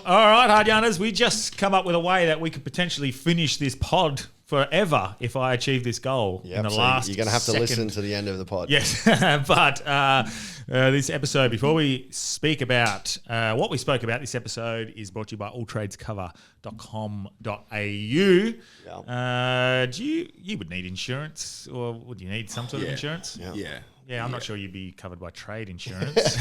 All right, hard yarners, we just come up with a way that we could potentially finish this pod forever if I achieve this goal in the last You're going to have to second. listen to the end of the pod. Yes, but this episode, before we speak about what we spoke about, this episode is brought to you by alltradescover.com.au. You would need insurance, or would you need some sort of insurance? Yeah, I'm not sure you'd be covered by trade insurance.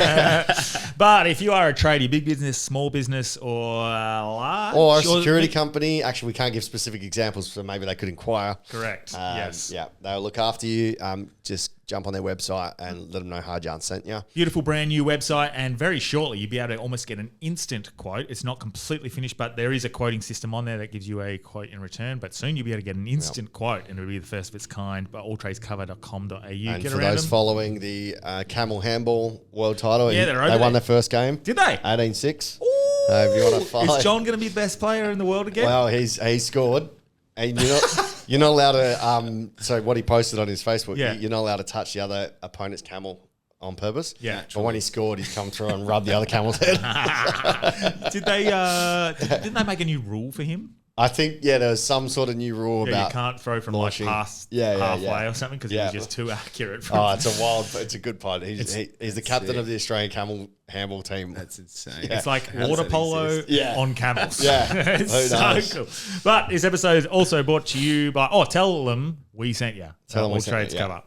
But if you are a tradie, big business, small business, or large... Or a security company. Actually, we can't give specific examples, so maybe they could inquire. Correct, yes. Yeah, they'll look after you. Just jump on their website and let them know Hard Yarn sent you. Beautiful brand new website, and very shortly you'll be able to almost get an instant quote. It's not completely finished, but there is a quoting system on there that gives you a quote in return. But soon you'll be able to get an instant quote, and it'll be the first of its kind by alltradescover.com.au. And for those following the Camel Handball World Title, they won their first game. Did they? 18-6. If you want to follow. Is John going to be the best player in the world again? Well, he scored. And you're not allowed to. So what he posted on his Facebook, you're not allowed to touch the other opponent's camel on purpose. Yeah. But when he scored, he's come through and rubbed the other camel's head. Didn't they make a new rule for him? I think there was some sort of new rule about you can't throw from launching. past halfway or something because he was just too accurate. It's a good pod. He's the captain of the Australian camel handball team. That's insane. It's like water polo on camels. Yeah, it's so cool. But this episode is also brought to you by. Tell them we sent you. Tell them we sent you. Cover.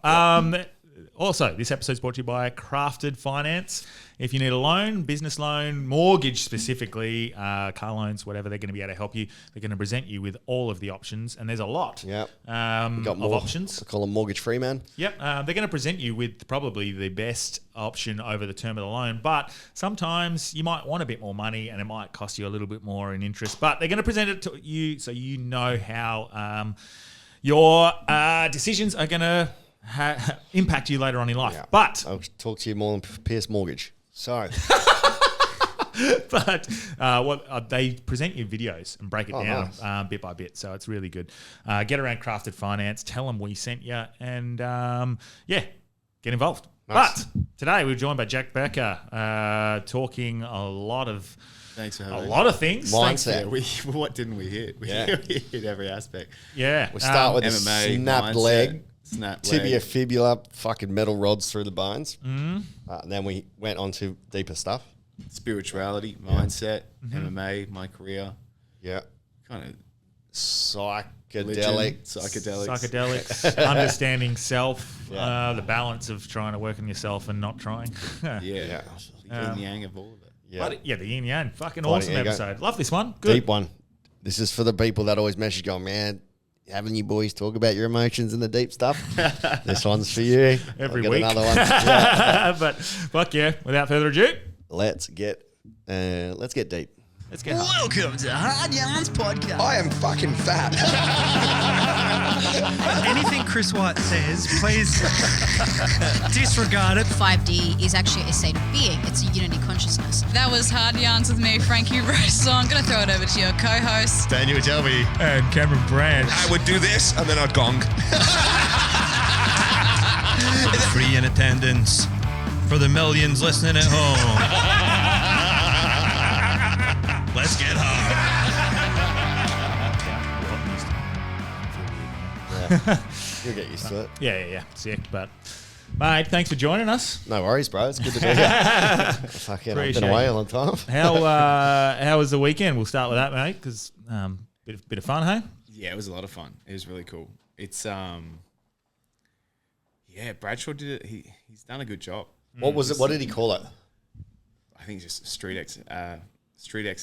Also, this episode is brought to you by Crafted Finance. If you need a loan, business loan, mortgage specifically, car loans, whatever, they're going to be able to help you. They're going to present you with all of the options, and there's a lot of options. I call them mortgage-free, man. Yep. They're going to present you with probably the best option over the term of the loan, but sometimes you might want a bit more money and it might cost you a little bit more in interest, but they're going to present it to you so you know how your decisions are going to impact you later on in life. Yeah. But I'll talk to you more than Pierce Mortgage. Sorry. But they present you videos and break it down bit by bit, so it's really good. Get around Crafted Finance, tell them we sent you, and get involved. Nice. But today we're joined by Jack Becker, talking a lot of Thanks for having a lot of things. Mindset. What didn't we hit? We hit every aspect. Yeah. We start with MMA, a snapped mindset, leg. Snap Tibia, leg. fibula, fucking metal rods through the bones. And then we went on to deeper stuff. Spirituality, mindset, MMA, my career. Yeah. Kind of Psychedelics, understanding self, the balance of trying to work on yourself and not trying. The yin yang of all of it. Yeah. But the yin yang. Fucking awesome episode. Love this one. Good. Deep one. This is for the people that always message going, man, having you boys talk about your emotions and the deep stuff. This one's for you. Every I'll get week. another one. Yeah. But fuck yeah, without further ado, Let's get deep. let's get Welcome to Hard Yarns Podcast. I am fucking fat. Anything Chris White says, please disregard it. 5D is actually a state of being. It's a unity consciousness. That was Hard Yarns with me, Frankie Rose. So I'm going to throw it over to your co-host. Daniel Delby. and Cameron Branch. I would do this and then I'd gong. Free in attendance for the millions listening at home. Let's get hard. You'll get used to it. Yeah. Sick, but mate, thanks for joining us. No worries, bro. It's good to be here. Fucking, I've Appreciate been away it. a long time. How was the weekend? We'll start with that, mate, because bit of fun, hey? Yeah, it was a lot of fun. It was really cool. It's Bradshaw did it. He's done a good job. What was it? What did he call it? I think just Street X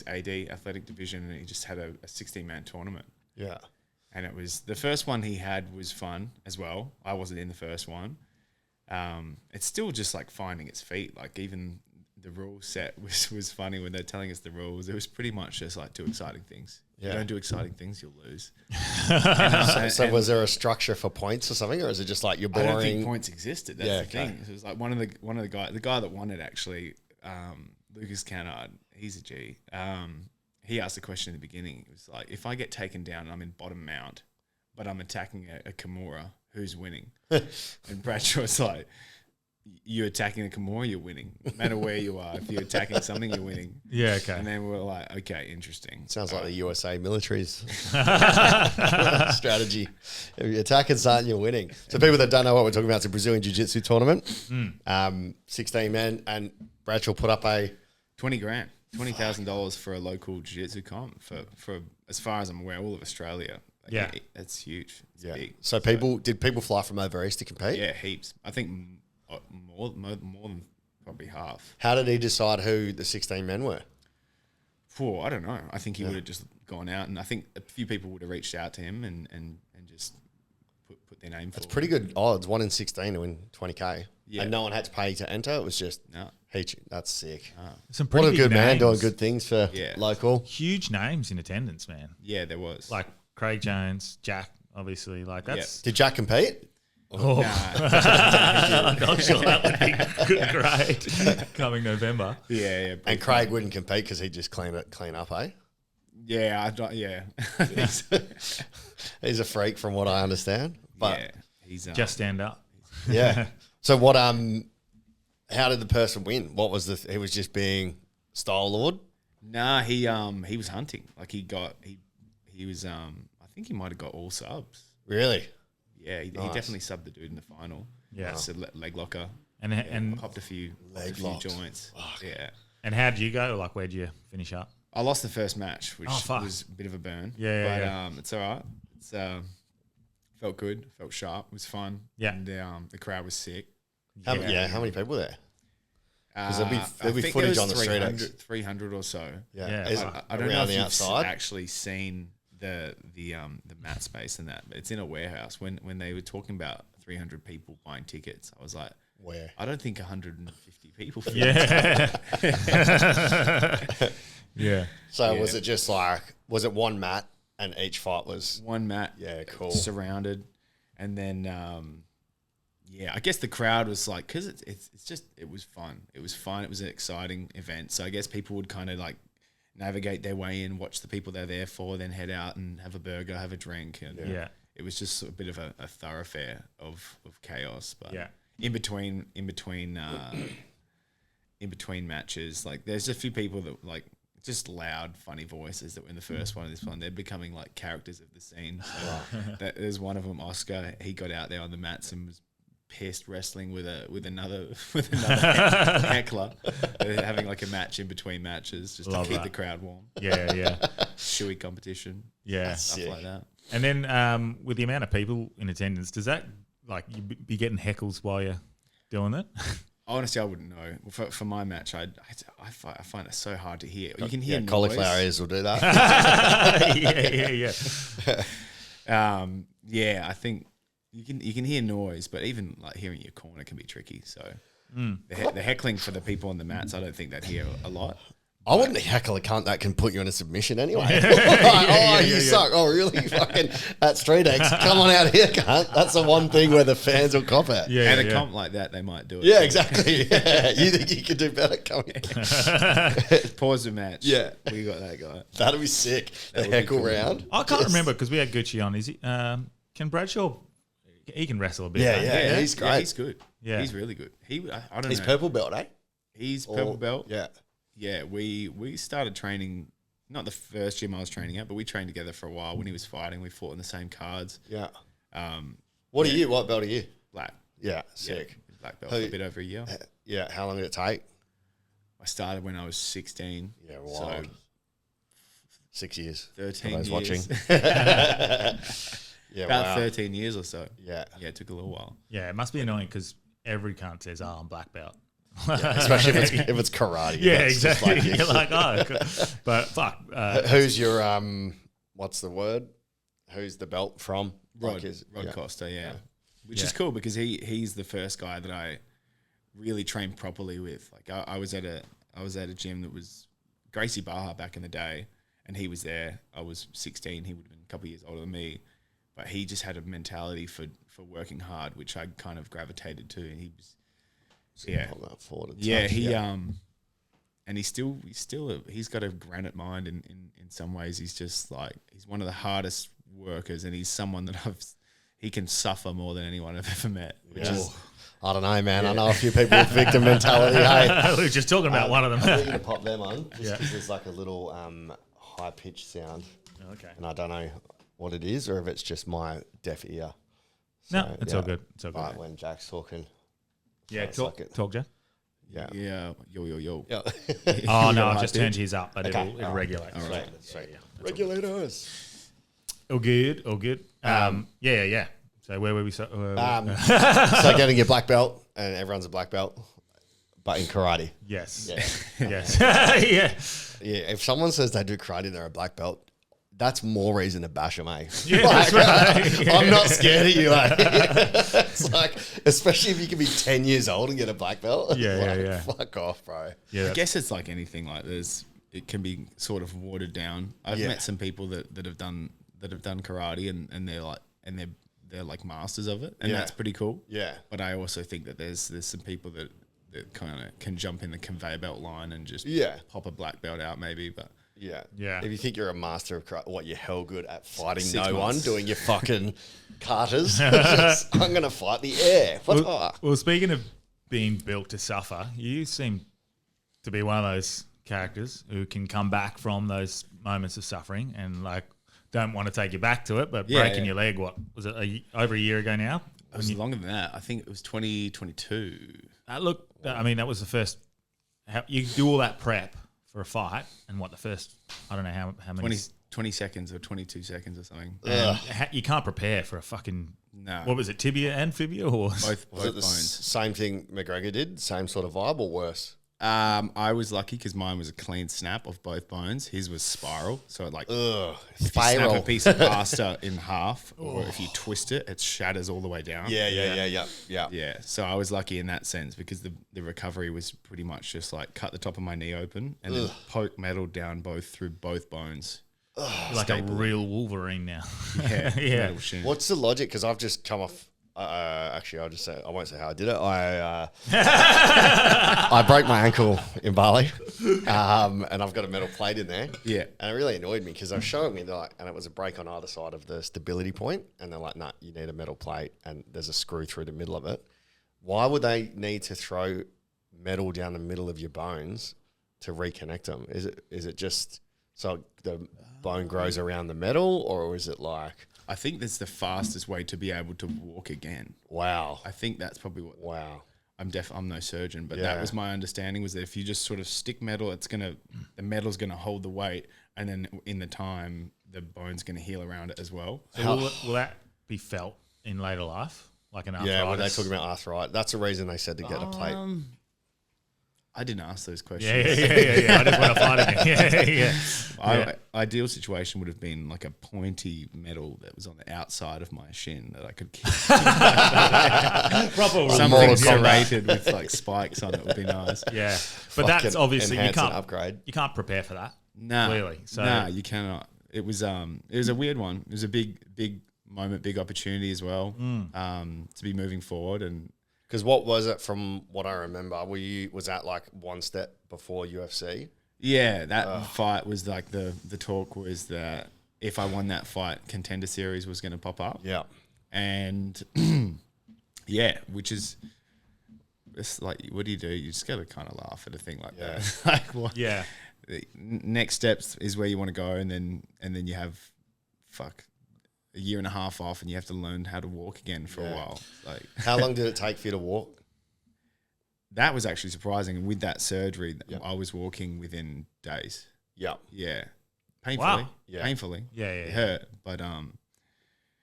AD Athletic Division, and he just had a 16-man tournament. Yeah. And it was the first one he had was fun as well. I wasn't in the first one. It's still just like finding its feet. Like even the rule set was funny when they're telling us the rules. It was pretty much just like do exciting things. Yeah. You don't do exciting things, you'll lose. So was there a structure for points or something, or is it just like you're boring? I don't think points existed. That's the okay. thing. So it was like one of the guy that won it actually, Lucas Cannard. He's a G. He asked the question in the beginning. It was like, if I get taken down and I'm in bottom mount, but I'm attacking a Kimura, who's winning? And Bradshaw's like, you're attacking the Kimura, you're winning. No matter where you are, if you're attacking something, you're winning. Yeah, okay. And then we're like, okay, interesting. Sounds like the USA military's strategy. If you're attacking something, you're winning. So people that don't know what we're talking about, it's a Brazilian Jiu-Jitsu tournament. 16 men, and Bradshaw put up a... 20 grand, $20,000 for a local jiu-jitsu comp for as far as I'm aware, all of Australia. Like, Yeah. That's huge. It's big. So did people fly from over east to compete? Yeah, heaps. I think more than probably half. How did he decide who the 16 men were? I don't know. I think he would have just gone out, and I think a few people would have reached out to him and just put their name forward. It's pretty good odds. 1 in 16 to win 20K. Yeah. And no one had to pay to enter. It was just No. That's sick. Some What pretty a big good man names. doing good things for Yeah. local. Huge names in attendance, man. Yeah, there was. Like Craig Jones, Jack, obviously. Like that's. Did Jack compete? Oh. I'm not sure that would be great coming November. Yeah. And Craig wouldn't compete because he'd just clean up, eh? Yeah, I don't. Yeah. He's a freak from what I understand. But yeah, he's Just stand up. yeah. So what? How did the person win? What was he was just being style lord? Nah, he was hunting. Like he was I think he might have got all subs. Really? Yeah, he definitely subbed the dude in the final. Yeah. It's a leg locker. And Popped a few Leg locks. joints. Yeah. and how did you go? Like where'd you finish up? I lost the first match, which fuck. was a bit of a burn. Yeah, But it's all right. It's felt good, felt sharp, it was fun. Yeah. And the crowd was sick. How many people were there? 'Cause there'll be I think footage there on was the street, 300 or so. Yeah. Is I don't know around if the you've outside. actually seen the mat space and that, but it's in a warehouse. When they were talking about 300 people buying tickets, I was like, Where? I don't think 150 people. Fit. Yeah. Yeah. So was it just was it one mat and each fight was? One mat. Yeah, cool. Surrounded, and then I guess the crowd was like, because it was fun. It was fun. It was an exciting event. So I guess people would kind of like navigate their way in, watch the people they're there for, then head out and have a burger, have a drink, and Yeah. it was just a bit of a thoroughfare of chaos. But Yeah. in between matches, like there's a few people that like just loud, funny voices that were in the first one of this one. They're becoming like characters of the scene. So there's one of them, Oscar. He got out there on the mats and was pissed wrestling with another heckler. They're having like a match in between matches just Love to keep that. the crowd warm. Yeah. Shoey competition, Yeah. stuff Sick. like that. And then with the amount of people in attendance, does that like you be getting heckles while you're doing it? Honestly, I wouldn't know. For my match, I find it so hard to hear. You can hear noise. Cauliflower ears will do that. Yeah. I think you can hear noise, but even like hearing your corner can be tricky. So the heckling for the people on the mats, I don't think they'd hear a lot. I wouldn't heckle a cunt that can put you in a submission anyway. You suck. Oh, really? Fucking at Street X. Come on out here, cunt. That's the one thing where the fans will cop at. Yeah. And a comp like that, they might do it. Yeah, exactly. Yeah. You think you could do better? Come here. Pause the match. Yeah. We got that guy. That'd be sick. The would be heckle cool. round. I can't remember because we had Gucci on. Is he? Can Bradshaw? He can wrestle a bit. Yeah, right? yeah. He's great. Yeah, he's good. Yeah. He's really good. I don't He's know. purple belt, eh? He's purple belt. Yeah. Yeah, we started training, not the first gym I was training at, but we trained together for a while. When he was fighting, we fought in the same cards. Yeah. Um, What are you? What belt are you? black. Yeah, sick. Yeah, black belt Who- for a bit over a year. Yeah, how long did it take? I started when I was 16. Yeah, So wild. 6 years. 13 For those years. watching. Yeah, About wow. 13 years or so. Yeah. Yeah, it took a little while. Yeah, it must be annoying because every cunt says, "Oh, I'm black belt." Especially if it's karate. Yeah, That's just exactly. like- You're like, oh, but fuck. Who's your what's the word? Who's the belt from? Rod Yeah. Costa, yeah. Which Yeah. is cool because he's the first guy that I really trained properly with. Like I was at a gym that was Gracie Baja back in the day, and he was there. I was 16. He would have been a couple of years older than me, but he just had a mentality for working hard, which I kind of gravitated to. And he was, Hold that forward a touch, and he's got a granite mind in some ways. He's just like, he's one of the hardest workers, and he's someone that he can suffer more than anyone I've ever met. Which is I don't know, man. I know a few people with victim mentality. Hey, We were just talking about one of I'm them. going to pop them on just because there's like a little high-pitched sound. Okay. And I don't know what it is or if it's just my deaf ear. No, it's all good. It's all good. Right, when Jack's talking. Yeah, it's talk, like it. talk, Jack. Yeah. yeah, yo. Yeah. Oh, no, I've right, just dude. turned his up, but Okay. it'll regulate. All right. Sweet. Regulators. All good, all good. Yeah. So where were we? So Getting your black belt, and everyone's a black belt, but in karate. yes. Yeah. Yes. Yeah. Yeah, if someone says they do karate and they're a black belt, that's more reason to bash them, eh? Yeah, that's right. I'm not scared of you, eh? It's like, especially if you can be 10 years old and get a black belt. Yeah. Fuck off, bro. Yeah. I guess it's like anything. Like it can be sort of watered down. I've Yeah. met some people that have done karate and they're like masters of it, and Yeah. that's pretty cool. Yeah. But I also think that there's some people that kind of can jump in the conveyor belt line and just pop a black belt out maybe, but. Yeah. If you think you're a master of karate, what, you're hell good at fighting 6 no one, months. doing your fucking katas. I'm going to fight the air. Well, speaking of being built to suffer, you seem to be one of those characters who can come back from those moments of suffering and like don't want to take you back to it, but breaking your leg. What was it? Over a year ago now? It was longer than that. I think it was 2022. Look, I mean, that was the first. You do all that prep for a fight, and what the first? I don't know how many. 20 seconds or 22 seconds or something. You can't prepare for a fucking. No. What was it? Tibia and fibia, or Both Was it the bones. same thing McGregor did? Same sort of vibe or worse? I was lucky because mine was a clean snap of both bones. His was spiral, so it like Ugh. if you snap Spiral. a piece of pasta in half, or if you twist it, it shatters all the way down. Yeah. Yeah, so I was lucky in that sense because the recovery was pretty much just like cut the top of my knee open and then poke metal down through both bones. like a real Wolverine now? Yeah, Yeah. metal shin. What's the logic? Because I've just come off. Actually, I'll just say I won't say how I did it. I broke my ankle in Bali, and I've got a metal plate in there. Yeah. and it really annoyed me because they were showing me and it was a break on either side of the stability point, and they're like, "Nah, you need a metal plate, and there's a screw through the middle of it." Why would they need to throw metal down the middle of your bones to reconnect them? Is it just so the bone grows around the metal, or is it like? I think that's the fastest way to be able to walk again. Wow. I think that's probably what. Wow. I'm no surgeon, but Yeah. that was my understanding, was that if you just sort of stick metal, the metal's gonna hold the weight, and then in the time the bone's gonna heal around it as well. So will that be felt in later life, like an arthritis? Yeah, when they talking about arthritis, that's the reason they said to get a plate. I didn't ask those questions. Yeah. I just want to fight again. Yeah. Ideal situation would have been like a pointy metal that was on the outside of my shin that I could keep. Proper Something Mortal Kombat. serrated with like spikes on it would be nice. Yeah, but that's Fucking obviously you enhance and can't upgrade. You can't prepare for that. Nah, Clearly. So- nah, you cannot. It was a weird one. It was a big moment, big opportunity as well. To be moving forward. And Because what was it from what I remember? Was that like one step before UFC? yeah, that fight was like the talk was that if I won that fight, Contender Series was going to pop up. Yeah. And yeah, which is, it's like, what do? You just got to kind of laugh at a thing like that. Like, what? Yeah. Next steps is where you want to go, and then you have a year and a half off, and you have to learn how to walk again for a while. Like, How long did it take for you to walk? that was actually surprising. And with that surgery, I was walking within days. Yeah. Yeah, painfully. Wow. Yeah. Painfully. Yeah. It hurt, but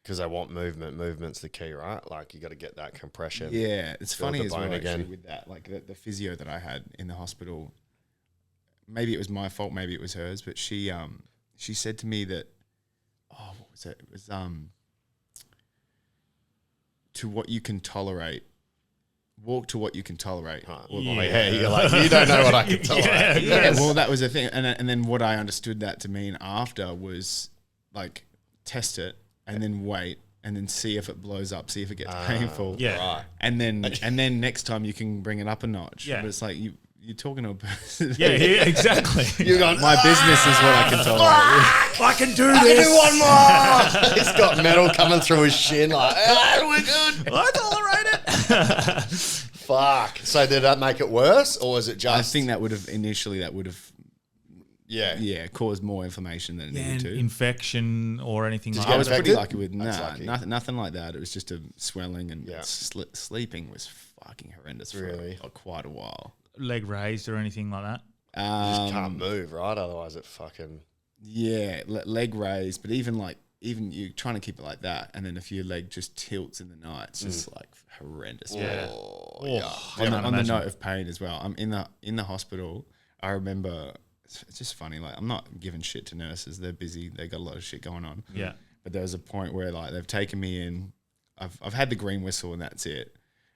Because they want movement. Movement's the key, right? Like you got to get that compression. yeah, it's Build funny the as well bone actually again. with that. Like the physio that I had in the hospital. Maybe it was my fault, maybe it was hers, but she said to me that, what was it? It was to what you can tolerate. Walk to what you can tolerate. Yeah, you're like, you don't know what I can tolerate. Yeah, well, that was the thing, and then what I understood that to mean after was like test it and then wait and then see if it blows up, see if it gets painful. Yeah. Right. and then next time you can bring it up a notch. Yeah. But it's like you're talking to a person. Yeah, exactly. You're going, My business is what I can tolerate. I can do I this. do one more. He's got metal coming through his shin. Like, we're good. I tolerate it. Fuck. So did that make it worse, or was it just? I think that would have yeah. caused more inflammation than it needed And to. infection or anything Did like you I that. was infected? pretty lucky with That's nah, lucky. nothing like that. It was just a swelling and Yeah. sleeping was fucking horrendous Really? for quite a while. Leg raised or anything like that. You just can't move, right? Otherwise, it fucking. Yeah, leg raised, but even you trying to keep it like that, and then if your leg just tilts in the night, it's just like horrendous. Yeah. Oh, yeah. On the note of pain as well, I'm in the hospital. I remember it's just funny. Like, I'm not giving shit to nurses; they're busy. They got a lot of shit going on. Yeah. But there was a point where like they've taken me in. I've had the green whistle and that's it.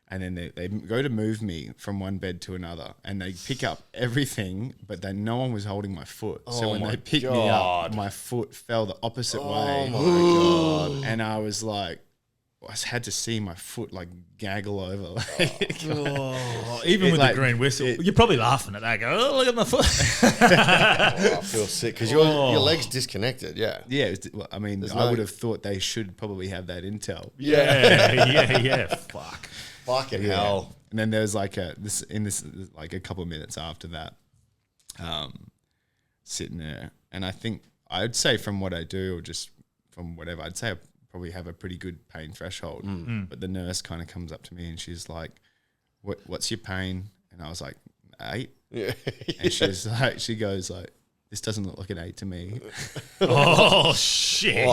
And then they go to move me from one bed to another, and they pick up everything, but then no one was holding my foot. So Oh when my they picked me God. up, my foot fell the opposite Oh way. my God. And I was like, I had to see my foot like gaggle over. Even with like, the green whistle, you're probably laughing at that. Go, oh, look at my foot. Oh, I feel sick because your leg's disconnected. Yeah. Yeah, I mean, I would have thought they should probably have that intel. yeah. Fuck. Fucking hell. And then there was like a couple of minutes after that, sitting there, and I think I'd say from what I do or just from whatever, I'd say I probably have a pretty good pain threshold. But the nurse kind of comes up to me and she's like, "What's your pain?" And I was like, 8. Yeah. And she goes like, "This doesn't look like an 8 to me." Oh, shit.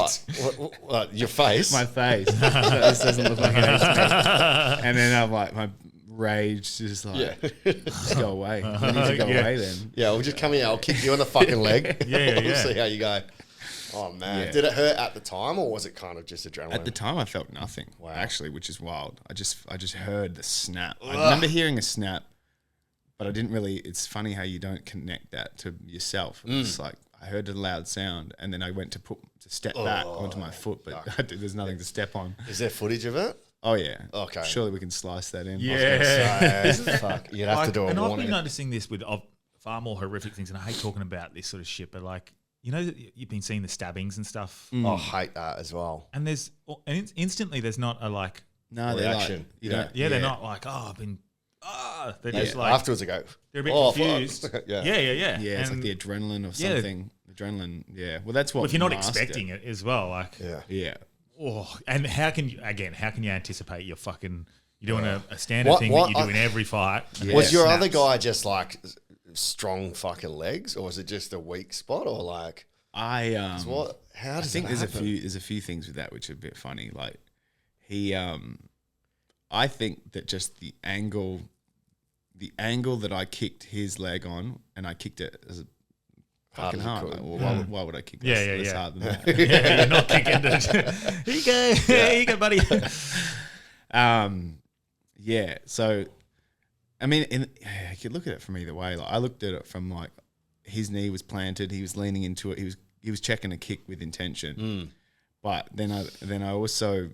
What? Your face? My face. This doesn't look like an 8 to me. And then I'm like, my rage just like, just go away. You need to go away then. Yeah, we'll just come here. I'll kick you in the fucking leg. Yeah. We'll see how you go. Oh, man. Yeah. Did it hurt at the time, or was it kind of just adrenaline? At the time, I felt nothing. Wow. Actually, which is wild. I just heard the snap. I remember hearing a snap, but I didn't really. It's funny how you don't connect that to yourself. It's like I heard a loud sound, and then I went to step back onto my foot, but there's nothing to step on. Is there footage of it? Oh yeah. Okay. Surely we can slice that in. Yeah. Fuck. You'd have to do a and I've warning. been noticing this with far more horrific things, and I hate talking about this sort of shit, but like, you know, you've been seeing the stabbings and stuff, I hate that as well. and instantly there's not a like, No, they're Reaction. like, you Yeah. don't. they're not like, oh, I've been, they're Yeah, just like, afterwards, I go. they're a bit "Oh, fuck." confused. Yeah. Yeah. Yeah, it's like And, the adrenaline or Yeah. something. Adrenaline. Yeah. Well, that's what. well, if you're not masked expecting it as well, like, Yeah. Yeah. oh, and how can you anticipate you're doing a standard thing that you do in every fight? Yeah. Was your Snaps. other guy just like strong fucking legs, or was it just a weak spot, or like I what? How I does think that there's happen? there's a few things with that which are a bit funny. Like he, I think that just the angle that I kicked his leg on, and I kicked it as fucking as you hard. could. Like, well, why would I kick Yeah, this yeah. hard than that? Yeah, you're not kicking it. Here you go. Here you go, buddy. Yeah. So, I mean, you could look at it from either way. Like I looked at it from like his knee was planted, he was leaning into it, he was checking a kick with intention. But then I also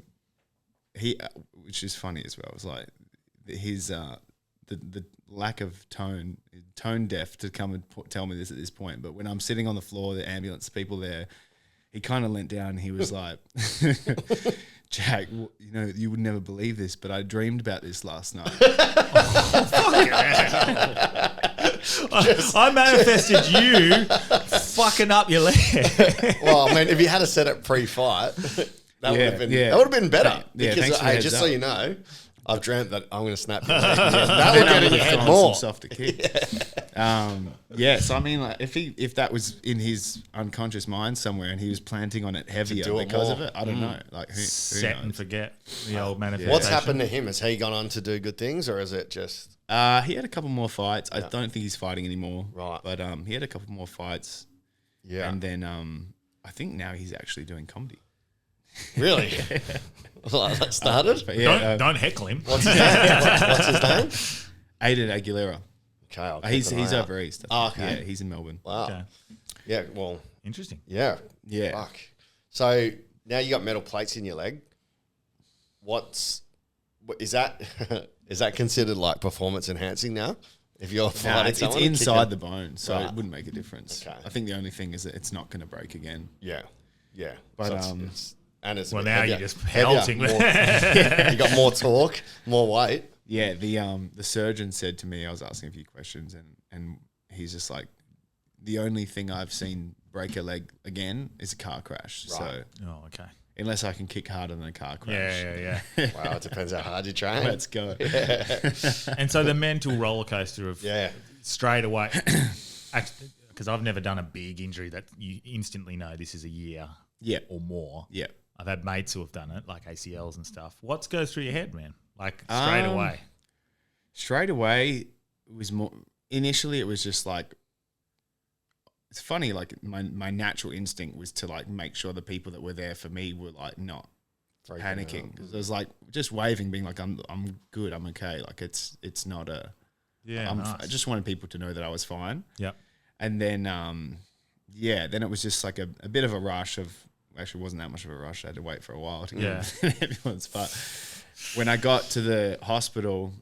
which is funny as well. It was like his the lack of tone deaf to come and tell me this at this point. But when I'm sitting on the floor, the ambulance people there, he kind of leant down and he was like, Jack, you know, you would never believe this, but I dreamed about this last night. I manifested you fucking up your leg. Well, I mean, if you had said it pre-fight, that would have been yeah. better. Yeah, Because thanks for the hey, heads just up. so you know, I've dreamt that I'm going to snap your leg. That will get in your head Throwing more. some softer kick. So I mean, like, if that was in his unconscious mind somewhere and he was planting on it heavier do it because of more. it, I don't know. Like who Set and knows? forget the old manifestation. What's happened to him? Has he gone on to do good things, or is it just He had a couple more fights. I don't think he's fighting anymore. Right. But he had a couple more fights. yeah? And then I think now he's actually doing comedy. Really? Well, that started. But yeah, Don't heckle him. What's his name? What's his name? Aiden Aguilera. Okay, I'll keep He's an eye out. over east. Oh, okay. Yeah, he's in Melbourne. Wow. Okay. Yeah. Well. Interesting. Yeah. Yeah. Fuck. So now you got metal plates in your leg. Is that? Is that considered like performance enhancing now? If you're Nah, fighting it's someone, inside kick the bone, so Right. it wouldn't make a difference. Okay. I think the only thing is that it's not going to break again. Yeah, yeah. But, And it's a Well, bit now heavier, you're just heavier, pelting. more- You got more torque, more weight. Yeah, the surgeon said to me, I was asking a few questions, and he's just like, the only thing I've seen break a leg again is a car crash. Right. So Oh, okay. unless I can kick harder than a car crash, Yeah. Wow, it depends how hard you train. let's go. And so the mental roller coaster of Yeah. straight away, because I've never done a big injury that you instantly know this is a year Yeah, or more. yeah. I've had mates who have done it, like ACLs and stuff. What goes through your head, man? Like straight away. Straight away, it was more. Initially, it was just like. It's funny, like my natural instinct was to like make sure the people that were there for me were like not Freaking panicking. out. 'Cause I was like just waving, being like, I'm good, I'm okay. Like it's not a. Yeah, I just wanted people to know that I was fine. Yep. And then, then it was just like a bit of a rush of. Actually, it wasn't that much of a rush. I had to wait for a while to get everyone's. But when I got to the hospital,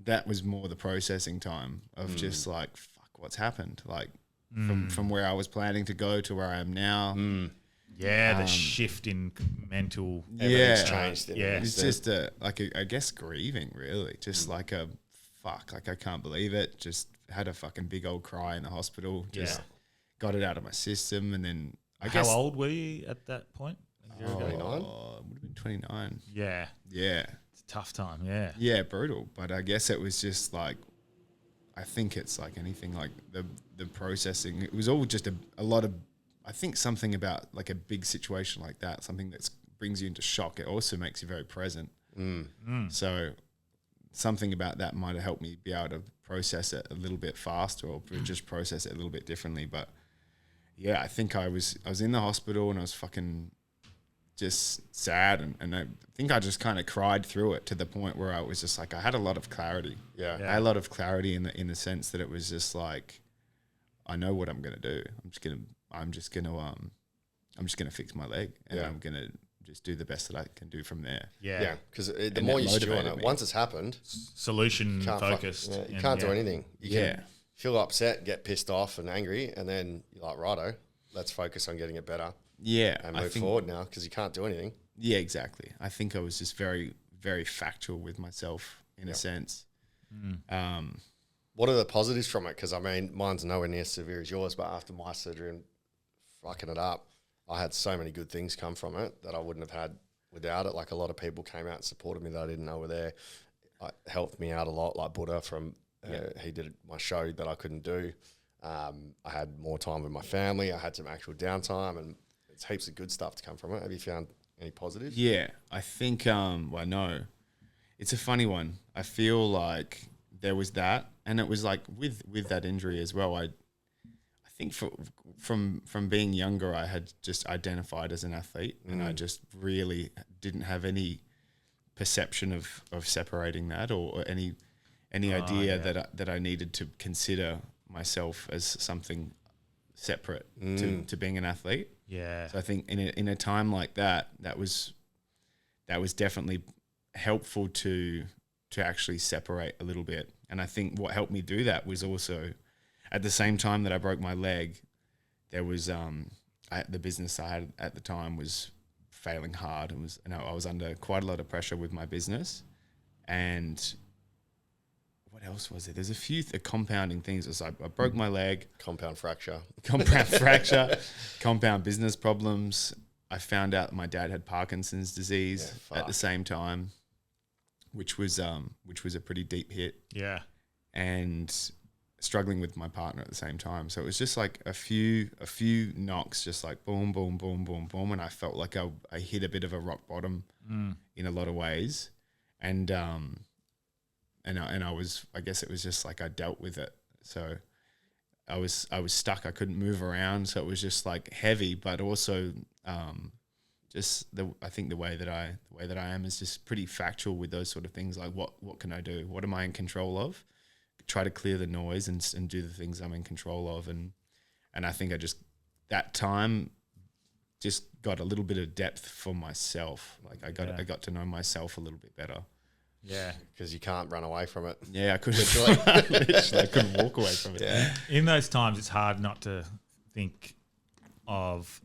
that was more the processing time of just like, fuck, what's happened? Like from where I was planning to go to where I am now. Yeah, the shift in mental. Everything's Yeah. changed. in Yeah. an It's instant. just I guess grieving really. Just like a fuck, like I can't believe it. Just had a fucking big old cry in the hospital. Just got it out of my system, and then I How guess old were you at that point? A year ago? 29? it would have been 29. Yeah, Yeah. it's a tough time. Yeah. Yeah, brutal. But I guess it was just like, I think it's like anything, like the processing. It was all just a lot of, I think something about like a big situation like that, something that brings you into shock. It also makes you very present. So something about that might have helped me be able to process it a little bit faster or just process it a little bit differently. But yeah, I think I was in the hospital and I was fucking just sad, and I think I just kind of cried through it to the point where I was just like, I had a lot of clarity. Yeah. I had a lot of clarity in the sense that it was just like, I know what I'm gonna do. I'm just gonna fix my leg, and Yeah. I'm gonna just do the best that I can do from there. Yeah. Yeah, because the And more that you stew on motivated it, me. once it's happened, Solution you can't focused. you and can't do anything. You Yeah. can feel upset, get pissed off and angry, and then you're like, righto, let's focus on getting it better Yeah, and I move think, forward now because you can't do anything. Yeah, exactly. I think I was just very, very factual with myself in a sense. What are the positives from it? Because I mean, mine's nowhere near as severe as yours, but after my surgery and fucking it up, I had so many good things come from it that I wouldn't have had without it. Like a lot of people came out and supported me that I didn't know were there. It helped me out a lot. Like Buddha from he did my show that I couldn't do. I had more time with my family. I had some actual downtime, and it's heaps of good stuff to come from it. Have you found any positives? Yeah, I think, well, no. It's a funny one. I feel like there was that, and it was like with that injury as well, I think from being younger, I had just identified as an athlete, and I just really didn't have any perception of separating that or any idea that I needed to consider myself as something separate to being an athlete. Yeah. So I think in a time like that was definitely helpful to actually separate a little bit. And I think what helped me do that was also at the same time that I broke my leg, there was the business I had at the time was failing hard, and I was under quite a lot of pressure with my business. And what else was there? There's a few compounding things. It was like I broke my leg, Compound fracture. compound fracture, compound business problems. I found out my dad had Parkinson's disease at the same time, which was a pretty deep hit, Yeah. and struggling with my partner at the same time. So it was just like a few knocks, just like boom, boom, boom, boom, boom, and I felt like I hit a bit of a rock bottom in a lot of ways, and I was, I guess it was just like I dealt with it. So I was stuck. I couldn't move around. So it was just like heavy, but also I think the way that I am is just pretty factual with those sort of things. Like what can I do? What am I in control of? Try to clear the noise and do the things I'm in control of. And I think that time just got a little bit of depth for myself. Like I got to know myself a little bit better. Yeah. because you can't run away from it. Yeah, I couldn't. Literally, I couldn't walk away from it. Yeah. In those times, it's hard not to think of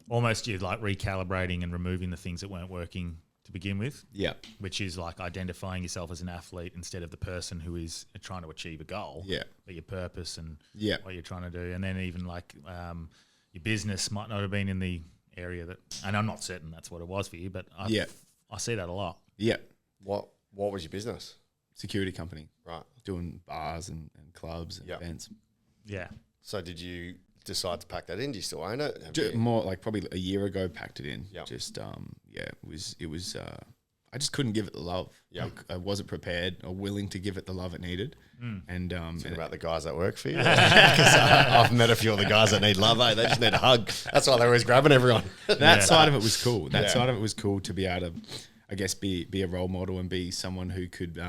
almost you like recalibrating and removing the things that weren't working to begin with, Yeah. which is like identifying yourself as an athlete instead of the person who is trying to achieve a goal. Yeah. But your purpose and Yeah. what you're trying to do. And then even like your business might not have been in the area that, and I'm not certain that's what it was for you, but I see that a lot. Yeah. What was your business? Security company. Right. Doing bars and clubs and events. Yeah. So did you decide to pack that in? Do you still own it? Have you- More like probably a year ago, packed it in. Yeah. Just it was. I just couldn't give it the love. Yeah. Like, I wasn't prepared or willing to give it the love it needed. And Think about the guys that work for you. 'Cause I've met a few of the guys that need love. They just need a hug. That's why they're always grabbing everyone. that side of it was cool. That Yeah. side of it was cool to be able to, I guess, be a role model and be someone who could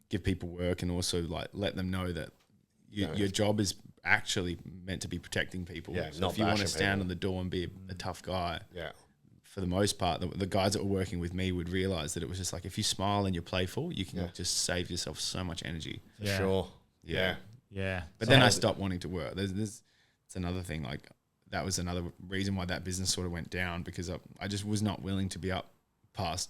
give people work and also like let them know that your job is actually meant to be protecting people. Yeah, so not if you want to bashing stand people. on the door and be a tough guy, Yeah. for the most part, the guys that were working with me would realize that it was just like if you smile and you're playful, you can just save yourself so much energy. For sure. Yeah. Yeah. But then I stopped wanting to work. It's another thing. Like that was another reason why that business sort of went down because I just was not willing to be up past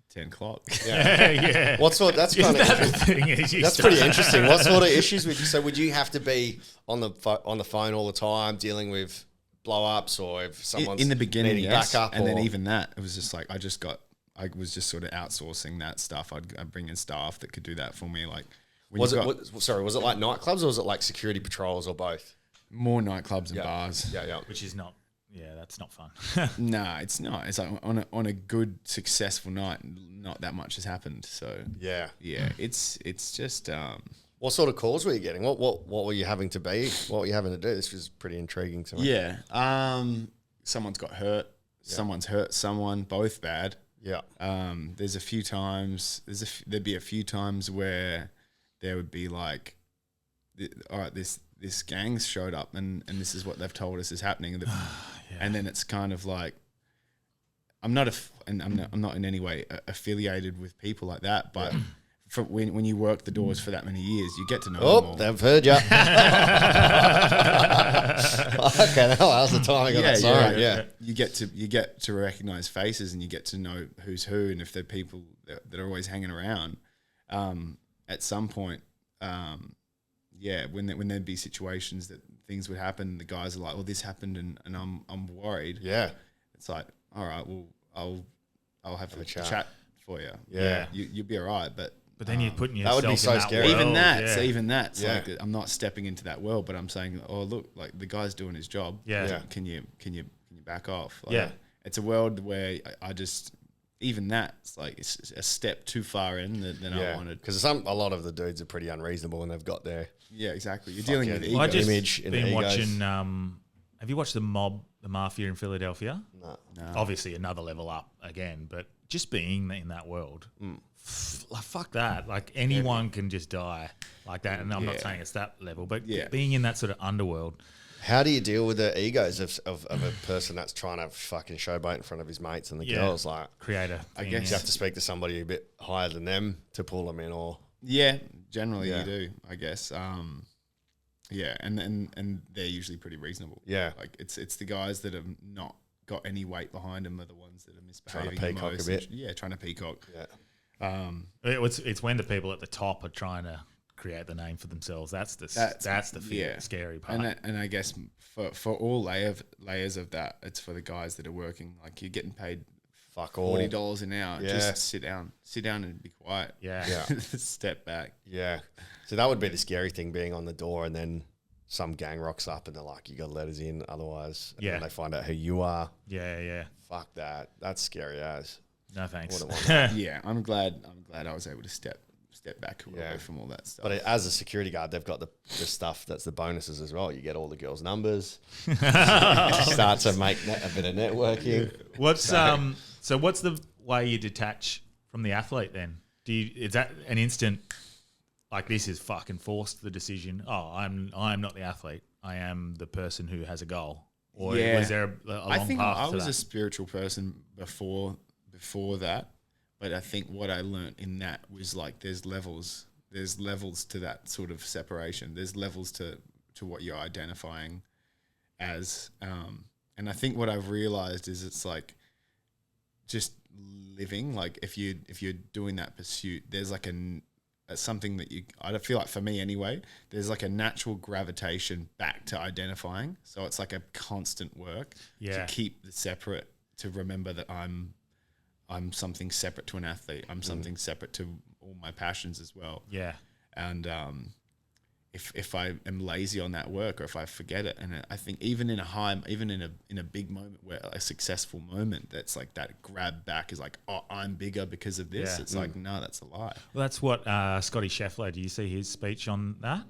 10 o'clock. Yeah. What sort? That's kind of the thing is you that's pretty interesting. What sort of issues would you? So would you have to be on the phone all the time dealing with blow ups, or if someone's in the beginning, needing yes, backup, and then or- even that, it was just like I was just sort of outsourcing that stuff. I'd bring in staff that could do that for me. Like when was you've it? got Was it like nightclubs, or was it like security patrols, or both? more nightclubs and Yeah. bars? Yeah. which is not, that's not fun. Nah, it's not. It's like on a good successful night, not that much has happened. So Yeah. it's just What sort of calls were you getting? What were you having to be? What were you having to do? This was pretty intriguing to me. yeah. Someone's got hurt. Someone's hurt someone. Both bad. Yeah. There's a few times. There'd be a few times where there would be like, all right, this gang's showed up and this is what they've told us is happening, and then it's kind of like, I'm not in any way affiliated with people like that, but when you work the doors for that many years, you get to know them all. Oh, they've heard you. Okay, how's the timing of that song? Yeah. You get to recognize faces and you get to know who's who, and if they're people that are always hanging around. At some point, when there'd be situations that things would happen, the guys are like, "Well, this happened, and I'm worried." Yeah. It's like, all right, well, I'll have a chat. chat for you. Yeah. You'll be all right, but. But then you're putting that would yourself be so in that scary. world. Even that, Yeah. like I'm not stepping into that world, but I'm saying, oh look, like the guy's doing his job. Yeah. Can you back off? Like, Yeah. It's a world where I just even that's like it's a step too far in than I wanted. Because a lot of the dudes are pretty unreasonable when they've got their Yeah, exactly. You're dealing with Fucking ego. Well, I just image in been the egos. watching. Have you watched the Mafia in Philadelphia? No. Obviously, another level up again, but just being in that world, fuck that. Like anyone can just die like that, and I'm not saying it's that level, but being in that sort of underworld. How do you deal with the egos of a person that's trying to fucking showboat in front of his mates and the girls? Like, Creator. I you guess have to speak to somebody a bit higher than them to pull them in, or Yeah, generally Yeah. you do, I guess. Yeah, and they're usually pretty reasonable. Yeah. Like it's the guys that have not got any weight behind them are the ones that are misbehaving Trying to the peacock a most. bit. Yeah, trying to peacock. yeah. It's when the people at the top are trying to create the name for themselves. That's the scary part. And I guess for all layers of that, it's for the guys that are working. Like you're getting paid Fuck all. $40 an hour. Yeah. Just sit down and be quiet. Yeah. Yeah. Step back. Yeah. So that would be the scary thing, being on the door and then some gang rocks up and they're like, you got to let us in, otherwise. And Yeah. then they find out who you are. Yeah. Fuck that. That's scary as. No thanks. Wouldn't want that. Yeah, I'm glad I was able to step back away Yeah. from all that stuff. But as a security guard, they've got the stuff that's the bonuses as well. You get all the girls' numbers. Start to make a bit of networking. What's so what's the way you detach from the athlete then? Is that an instant like this is fucking forced the decision? Oh, I'm not the athlete. I am the person who has a goal. Or was there a long I think path I to was that? a spiritual person before that, But I think what I learned in that was like there's levels to that sort of separation. There's levels to what you're identifying as. And I think what I've realized is it's like just living. Like if you're doing that pursuit, there's like something that I feel like for me anyway, there's like a natural gravitation back to identifying. So it's like a constant work to keep the separate, to remember that I'm something separate to an athlete. I'm something separate to all my passions as well. Yeah. And if I am lazy on that work, or if I forget it, and I think even in a big moment, where a successful moment, that's like that grab back is like, oh, I'm bigger because of this. Yeah. It's like, no, that's a lie. Well, that's what Scotty Scheffler. Do you see his speech on that?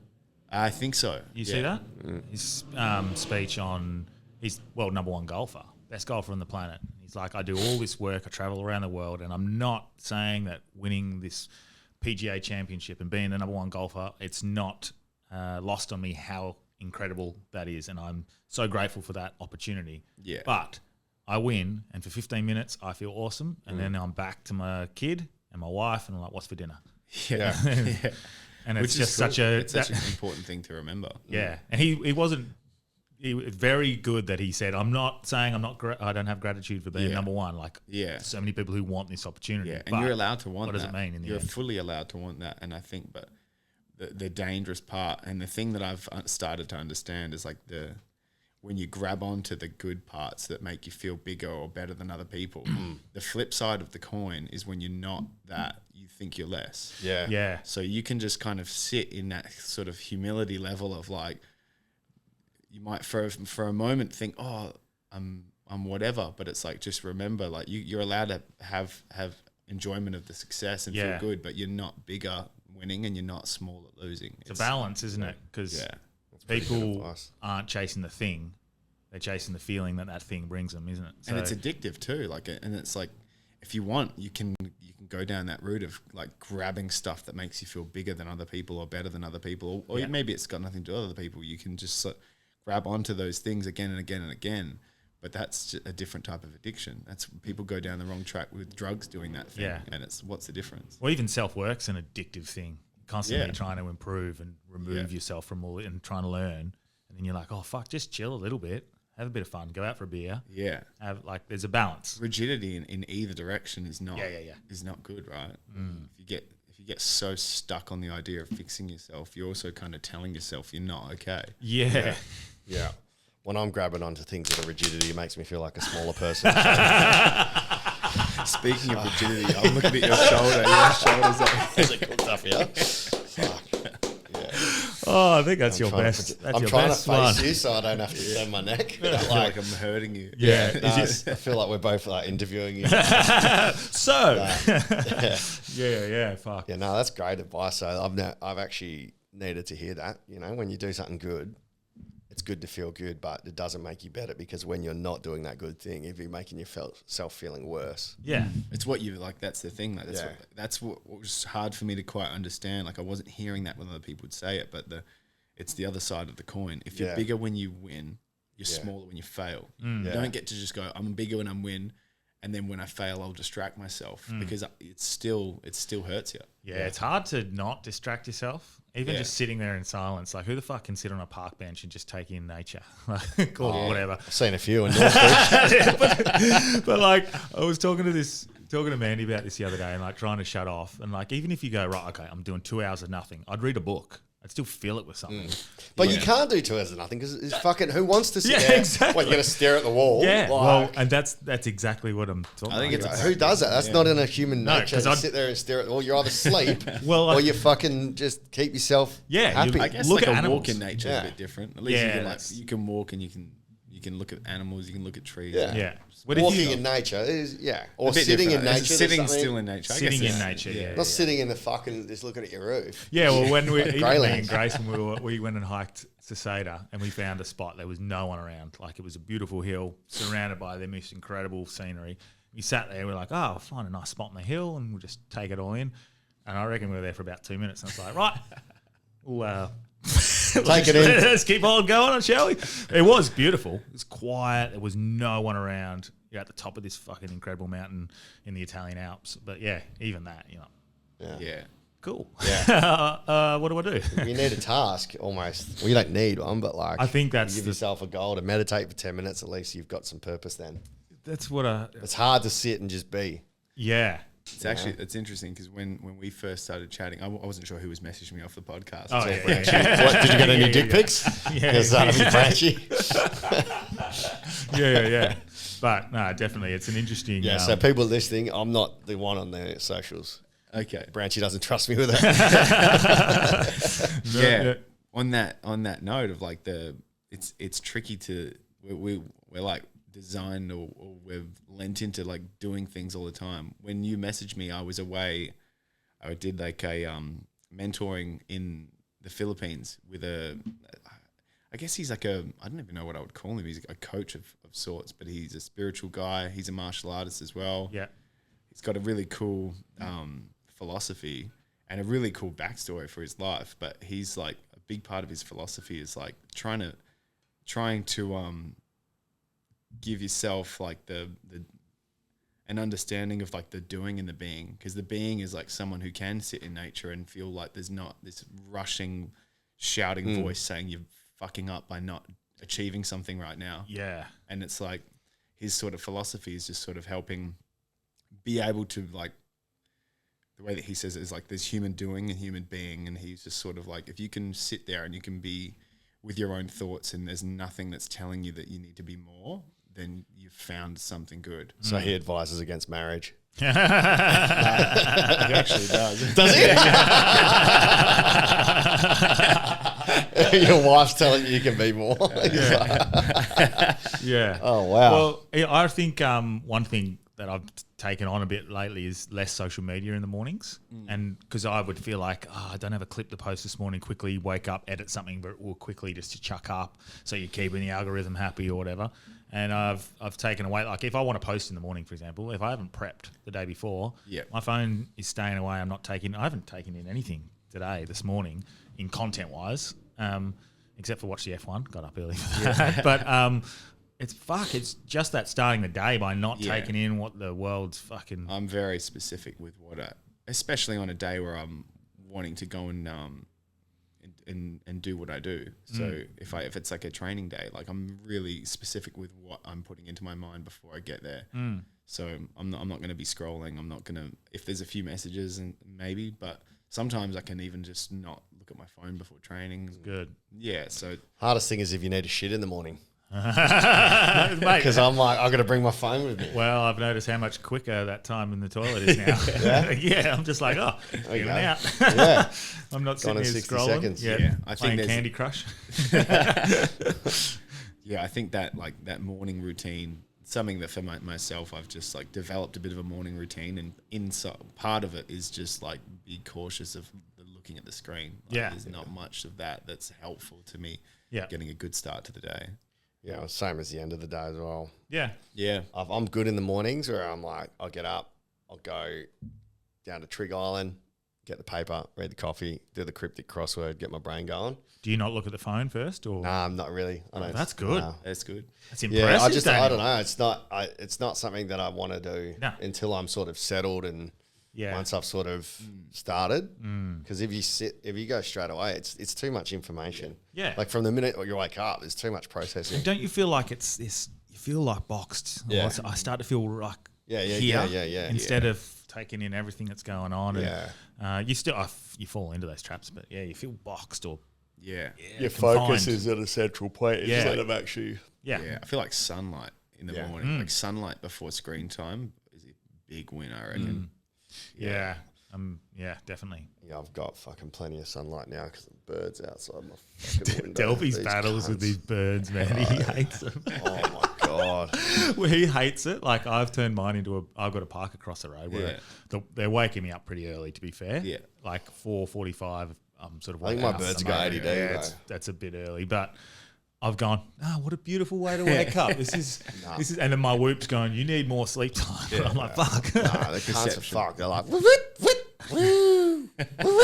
I think so. You see that? His speech on he's number one golfer, best golfer on the planet. He's like, I do all this work, I travel around the world, and I'm not saying that winning this PGA championship and being the number one golfer, it's not lost on me how incredible that is, and I'm so grateful for that opportunity. Yeah. But I win, and for 15 minutes I feel awesome, and then I'm back to my kid and my wife, and I'm like, what's for dinner? Yeah. And it's Which just is cool. such an important thing to remember. Yeah, and he was very good that he said, I'm not saying I don't have gratitude for being number one. Like, so many people who want this opportunity. Yeah, and you're allowed to want that. What does it mean in the You're end? fully allowed to want that. And I think, but the dangerous part, and the thing that I've started to understand is like when you grab onto the good parts that make you feel bigger or better than other people, the flip side of the coin is when you're not that, you think you're less. Yeah. Yeah. So you can just kind of sit in that sort of humility level of like, you might for a moment think, oh, I'm whatever, but it's like, just remember, like you're allowed to have enjoyment of the success and feel good, but you're not bigger winning and you're not small at losing. It's a balance, isn't it? Because people aren't chasing the thing; they're chasing the feeling that thing brings them, isn't it? And it's addictive too. Like, and it's like, if you want, you can go down that route of like grabbing stuff that makes you feel bigger than other people or better than other people, or maybe it's got nothing to do with other people. You can just grab onto those things again and again and again. But that's just a different type of addiction. That's people go down the wrong track with drugs doing that thing. Yeah. And what's the difference? Well, even self-work's an addictive thing. Constantly trying to improve and remove yourself from all and trying to learn. And then you're like, oh, fuck, just chill a little bit. Have a bit of fun. Go out for a beer. Yeah. There's a balance. Rigidity in either direction is not is not good, right? If you get so stuck on the idea of fixing yourself, you're also kind of telling yourself you're not okay. Yeah. Yeah. When I'm grabbing onto things that are rigidity, it makes me feel like a smaller person. Speaking of rigidity, I'm looking at your shoulder. Your shoulder's up. Is it good stuff, yeah? Fuck. Yeah. Oh, I think that's your best. That's I'm your trying best to face one. you so I don't have to extend my neck. I feel like I'm hurting you. Yeah. I feel like we're both like interviewing you. So. Yeah. Fuck. Yeah, no, that's great advice. So I've actually needed to hear that. You know, when you do something good, it's good to feel good, but it doesn't make you better, because when you're not doing that good thing, if you're making yourself feeling worse. Yeah. It's what you like. That's the thing. Like, that's what was hard for me to quite understand. Like, I wasn't hearing that when other people would say it, but it's the other side of the coin. If you're bigger when you win, you're smaller when you fail. You don't get to just go, I'm bigger when I win, and then when I fail, I'll distract myself, because it still hurts you. Yeah, it's hard to not distract yourself. Even just sitting there in silence. Like, who the fuck can sit on a park bench and just take in nature? Or whatever. I've seen a few in North Beach. but like, I was talking to Mandy about this the other day, and like trying to shut off. And like, even if you go, right, okay, I'm doing 2 hours of nothing, I'd read a book. I'd still feel it with something. But you can't do 2 hours of nothing, because it's fucking, who wants to sit Yeah, there? exactly. What, you're going to stare at the wall? Yeah, Like, well, and that's exactly what I'm talking I think about. it's who does that? That's not in a human No, nature 'cause to I'd- sit there and stare at the wall. You either sleep Well, or you fucking just keep yourself happy. I guess Look like at a animals. walk in nature is a bit different. At least Yeah, you can walk and you can look at animals, you can look at trees. Yeah. Yeah. What if Walking you- in nature is, or A bit sitting in different. nature. there's Sitting something- still in nature. I Sitting guess in it's- nature, yeah. Not sitting in the fucking, just looking at your roof. Yeah, well, when we even me Greylands. and Grayson, we went and hiked to Seda, and we found a spot. There was no one around. Like, it was a beautiful hill surrounded by the most incredible scenery. We sat there. We're like, oh, I'll find a nice spot on the hill, and we'll just take it all in. And I reckon we were there for about 2 minutes. And it's like, right, we'll Take it in. Let's keep on going, shall we? It was beautiful. It was quiet. There was no one around. you're at the top of this fucking incredible mountain in the Italian Alps. But yeah, even that, you know, Yeah. cool. Yeah. What do I do? You need a task almost. Well, you don't need one, but like I think that's you give yourself a goal to meditate for 10 minutes. At least you've got some purpose. Then That's what I. it's hard to sit and just be. Yeah. It's actually it's interesting because when we first started chatting, I wasn't sure who was messaging me off the podcast. Oh, So- yeah. What, did you get any Yeah, dick yeah. pics? Yeah, Because that'd be Branchy. Yeah. But no, definitely, it's an interesting. Yeah, so people listening, I'm not the one on their socials. Okay. Branchy doesn't trust me with it. Yeah. On that note of like it's tricky to we're like designed or we've lent into like doing things all the time. When you messaged me, I was away. I did like a mentoring in the Philippines with I guess he's like I don't even know what I would call him. He's a coach of sorts, but he's a spiritual guy. He's a martial artist as well. Yeah. He's got a really cool philosophy and a really cool backstory for his life. But he's like a big part of his philosophy is like trying to give yourself like the an understanding of like the doing and the being, because the being is like someone who can sit in nature and feel like there's not this rushing, shouting voice saying you're fucking up by not achieving something right now. Yeah. And it's like his sort of philosophy is just sort of helping be able to like, the way that he says it is like there's human doing and human being, and he's just sort of like, if you can sit there and you can be with your own thoughts and there's nothing that's telling you that you need to be more, then you've found something good. So he advises against marriage. He actually does. Does he? Your wife's telling you can be more. Yeah. Oh, wow. Well, I think one thing that I've taken on a bit lately is less social media in the mornings. And because I would feel like, I don't have a clip to post this morning, quickly wake up, edit something, but or quickly just to chuck up so you're keeping the algorithm happy or whatever. And I've taken away, like if I want to post in the morning, for example, if I haven't prepped the day before, my phone is staying away. I haven't taken in anything this morning in content wise, except for watch the F1, got up early for that. But it's just that starting the day by not taking in what the world's fucking. I'm very specific with especially on a day where I'm wanting to go and do what I do. So if it's like a training day, like I'm really specific with what I'm putting into my mind before I get there. So I'm not going to be scrolling. I'm not going to, if there's a few messages and maybe, but sometimes I can even just not look at my phone before training. Good. Yeah. So Hardest thing is if you need to shit in the morning. Mate, Because I'm like, I've got to bring my phone with me. well, I've noticed how much quicker that time in the toilet is now. Yeah, I'm just like, in and out. Yeah. I'm not Gone sitting in here 60 scrolling. seconds. Yeah, I think playing there's- Candy Crush. yeah, I think that like that morning routine, something that for myself, I've just like developed a bit of a morning routine, and inside part of it is just like be cautious of looking at the screen. Like, there's not much of that's helpful to me. Yeah. Getting a good start to the day. Yeah, same as the end of the day as well. Yeah. Yeah. I'm good in the mornings where I'm like, I'll get up, I'll go down to Trig Island, get the paper, read the coffee, do the cryptic crossword, get my brain going. Do you not look at the phone first, or Nah, I'm not really. that's good. Nah. That's good. That's impressive. Yeah, I Daniel. don't know. It's not something that I want to do until I'm sort of settled and once I've sort of started. Because if you go straight away, it's too much information. Yeah. Like from the minute you wake up, there's too much processing. Don't you feel like it's this? You feel like boxed. Yeah. I start to feel like Yeah. instead of taking in everything that's going on. Yeah. And, you still you fall into those traps, but you feel boxed or Yeah. Your confined. focus is at a central point instead of actually. Yeah. I feel like sunlight in the morning, like sunlight before screen time is a big win, I reckon. Yeah. Definitely. Yeah, I've got fucking plenty of sunlight now because the birds outside my fucking window. Delby's These battles with cunts. these birds, man. He hates them. Oh my god. Well, he hates it. Like I've turned mine into I've got a park across the road where they're waking me up pretty early, to be fair. Yeah. Like 4:45. I'm sort of. I think my birds have got ADD, that's a bit early, but I've gone. What a beautiful way to wake up. This is, and then my whoop's going. You need more sleep time. I'm like, fuck. Nah, the cunts are fucked. They're like, woo, woo, woo, woo, woo,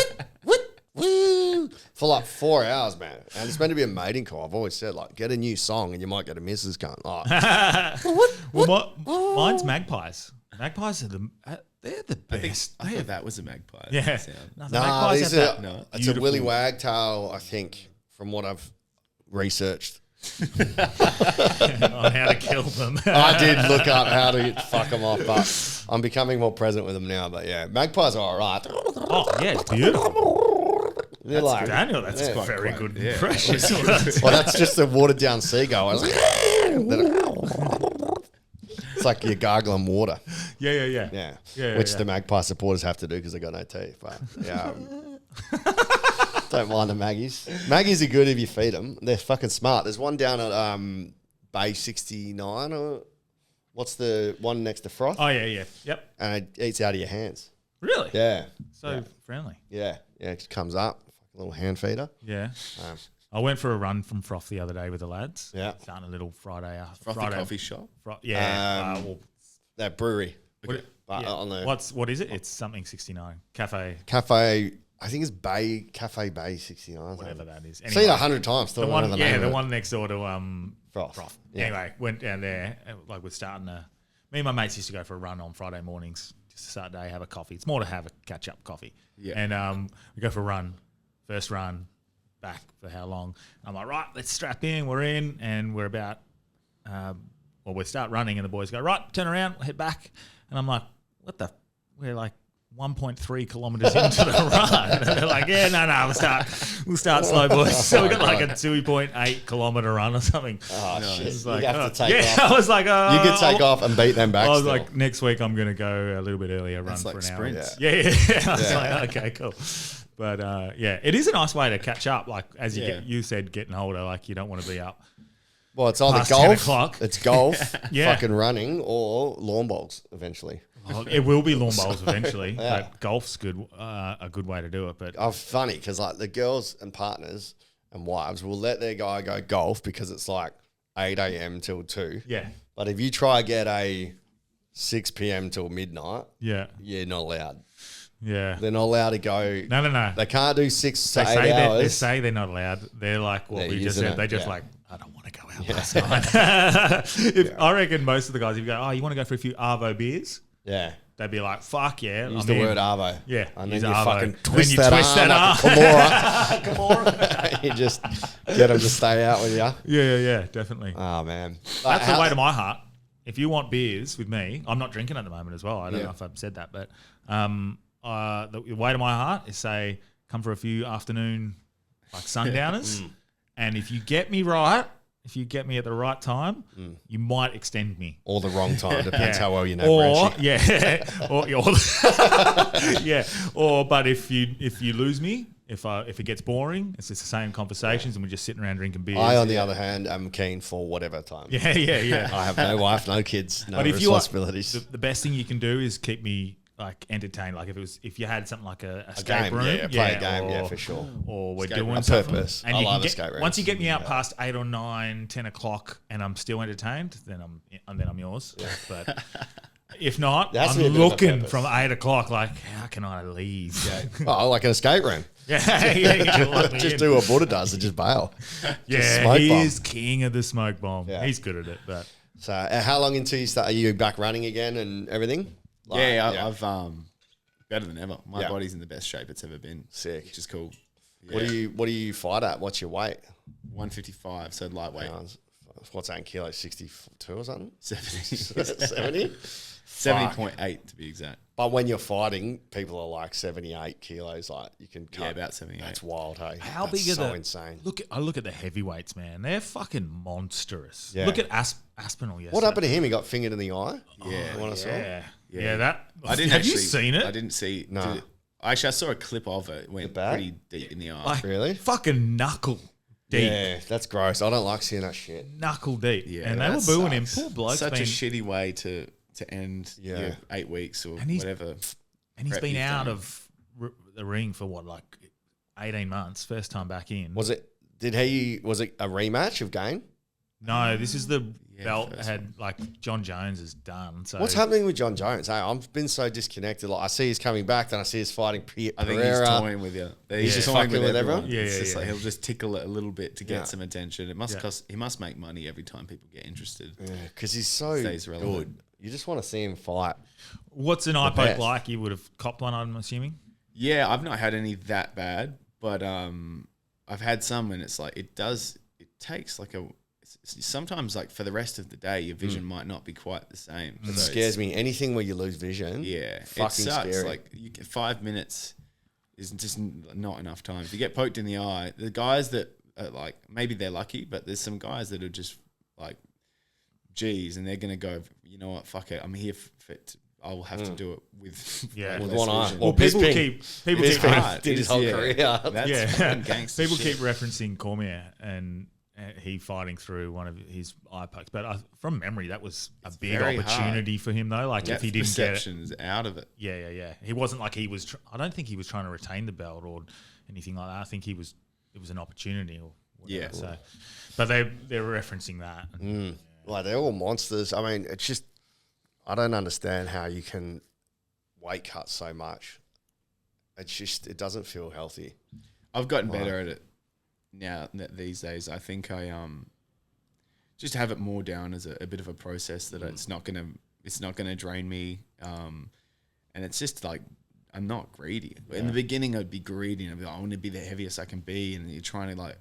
woo, woo. for like 4 hours, man. And it's meant to be a mating call. I've always said, like, get a new song and you might get a missus going, oh, Mine's magpies. Magpies are they're the best. I thought that was a magpie. Yeah. Sound. No, the nah, magpies these have are, that it's a beautiful- willy wagtail, I think, from what I've researched. on how to kill them. I did look up how to fuck them off, but I'm becoming more present with them now. But yeah, magpies are all right. Oh, yeah, it's beautiful. They're like, Daniel, that's yeah. a very good yeah. impression. well, that's just a watered down seagull. It's like you're gargling water. Yeah. Yeah. Which the magpie supporters have to do because they got no teeth. But yeah. Don't mind the Maggies. Maggies are good if you feed them. They're fucking smart. There's one down at Bay 69 or what's the one next to Froth? Oh, yeah. Yep. And it eats out of your hands. Really? Yeah. So friendly. Yeah. Yeah. It just comes up. A little hand feeder. Yeah. Um, I went for a run from Froth the other day with the lads. Yeah. Starting a little Friday. Frothy Friday coffee shop. Yeah. that brewery. What, But yeah. on the What is it? It's something 69. Cafe, Cafe, I think it's Cafe Bay 69. whatever that is. Seen it 100 times. Still The don't know one, the name of the it. one next door to Froth. Yeah. Anyway, went down there. Like we're starting me and my mates used to go for a run on Friday mornings just to start the day, have a coffee. It's more to have a catch up coffee. Yeah. And we go for a run, first run, back for how long? I'm like, right, let's strap in. We're in, and we're about. We start running, and the boys go, right, turn around, head back, and I'm like, what the? We're like 1.3 kilometers into the run. And they're like, yeah, no, we'll start slow, boys. So we got like a 2.8 kilometer run or something. Oh, shit. It's You like, have to take yeah, off. I was like, You could take off and beat them back I was still. like, next week I'm going to go a little bit earlier, run That's for like an hour. sprints. Yeah. I was like, okay, cool. But yeah, it is a nice way to catch up. Like as you said, getting older, like you don't want to be up. Well, it's either past 10 golf, o'clock. it's golf, Yeah. fucking running, or lawn bowls eventually. Well, it will be lawn bowls eventually, Yeah. but golf's a good way to do it. But Oh, funny because like the girls and partners and wives will let their guy go golf because it's like 8 a.m. till 2. yeah, But if you try get a 6 p.m. till midnight, yeah, you're not allowed. yeah. They're not allowed to go. No. They can't do 6 to They 8 say hours. they say they're not allowed. They're like what They're we just using said. it, They just yeah. like, I don't want to go out last night. I reckon most of the guys, if you go, oh, you want to go for a few Arvo beers? Yeah. They'd be like, fuck yeah. Use I'm the in. word arvo. Yeah, And use then you Arvo. fucking And then twist you that twist arm that like a Kimura. You just get them to stay out with you. Yeah, definitely. Oh, man. That's the way to my heart. If you want beers with me, I'm not drinking at the moment as well. I don't know if I've said that, but the way to my heart is say, come for a few afternoon like sundowners, and if you get me right, if you get me at the right time, you might extend me. Or the wrong time. Depends how well you know Or Branchy. but if you lose me, if it gets boring, it's just the same conversations and we're just sitting around drinking beers. I, on the other hand, am keen for whatever time. Yeah. I have no wife, no kids, no But if you are, responsibilities. the best thing you can do is keep me like entertained. Like if you had something like a escape game, room, play a game, for sure. Or we're Escape doing room. A something. purpose. And I you love can escape rooms. once you get me out past 8 or 9, 10 o'clock, and I'm still entertained, then I'm yours. But if not, There has to I'm be a bit of a looking purpose. from 8 o'clock. Like, how can I leave? Oh, like an escape room. Yeah, you can lock me Just in. do what Buddha does and just bail. Yeah, smoke he bomb. is king of the smoke bomb. Yeah. He's good at it. But So how long until you start? Are you back running again and everything? Like, I've better than ever. My Yeah. body's in the best shape it's ever been. Sick. Which is cool. Yeah. What do you fight at? What's your weight? 155, so lightweight. What's that in kilos? 62 or something? 70. 70? 70.8 to be exact. But when you're fighting, people are like 78 kilos. Like you can cut. Yeah, about 78. That's wild, hey. how That's big are so the insane. I look at the heavyweights, man. They're fucking monstrous. Yeah. Look at Aspinall yesterday. What happened to him? He got fingered in the eye? Yeah. The one I saw? Yeah, that. I didn't have actually, you seen it? I didn't see. No. Actually, I saw a clip of it. It went bad? pretty deep in the eye. Like, Really? Fucking knuckle deep. Yeah, that's gross. I don't like seeing that shit. Knuckle deep. Yeah, and they were that booing him. sucks. Poor bloke's Such been, a shitty way to end Yeah. your 8 weeks or And he's- whatever. and he's prep been you've out done. of the ring for what, like 18 months. First time back in. Was it a rematch of Game? No, this is the belt first had like John Jones is done. So What's happening with John Jones? Hey, I've been so disconnected. Like I see he's coming back, then I see he's fighting I think Pereira. he's toying with you. He's just toying fucking with everyone? everyone. Yeah, It's yeah, just yeah. like he'll just tickle it a little bit to get Yeah. some attention. It must Yeah. cost. He must make money every time people get interested. Because he's so Stays relevant. good. You just want to see him fight. What's an eye poke best. like? You would have copped one, I'm assuming. Yeah, I've not had any that bad, but I've had some, and it's like it takes like sometimes like for the rest of the day, your vision might not be quite the same. It scares me. Anything where you lose vision. Yeah, fucking it sucks. scary. Like 5 minutes is just not enough time. If you get poked in the eye, the guys that are like maybe they're lucky, but there's some guys that are just like, geez, and they're gonna go. You know what? Fuck it. I'm here for it. I'll have to do it with Yeah. With less one eye. vision. Well, People Bisping. keep Bisping hard. did his It whole is, career. That's yeah. fucking gangster People shit. keep referencing Cormier and he fighting through one of his eye pokes, but from memory, that was a big very opportunity for him though. Like if he didn't get it, perception's out of it. yeah. He wasn't like he was. I don't think he was trying to retain the belt or anything like that. I think it was an opportunity or whatever. Yeah. So, but they're referencing that. Like they're all monsters. I mean, it's just I don't understand how you can weight cut so much. It's just it doesn't feel healthy. I've gotten better at it now these days. I think I just have it more down as a bit of a process that it's not gonna drain me, and it's just like I'm not greedy. In the beginning, I'd be greedy and I'd be like, I want to be the heaviest I can be, and you're trying to like,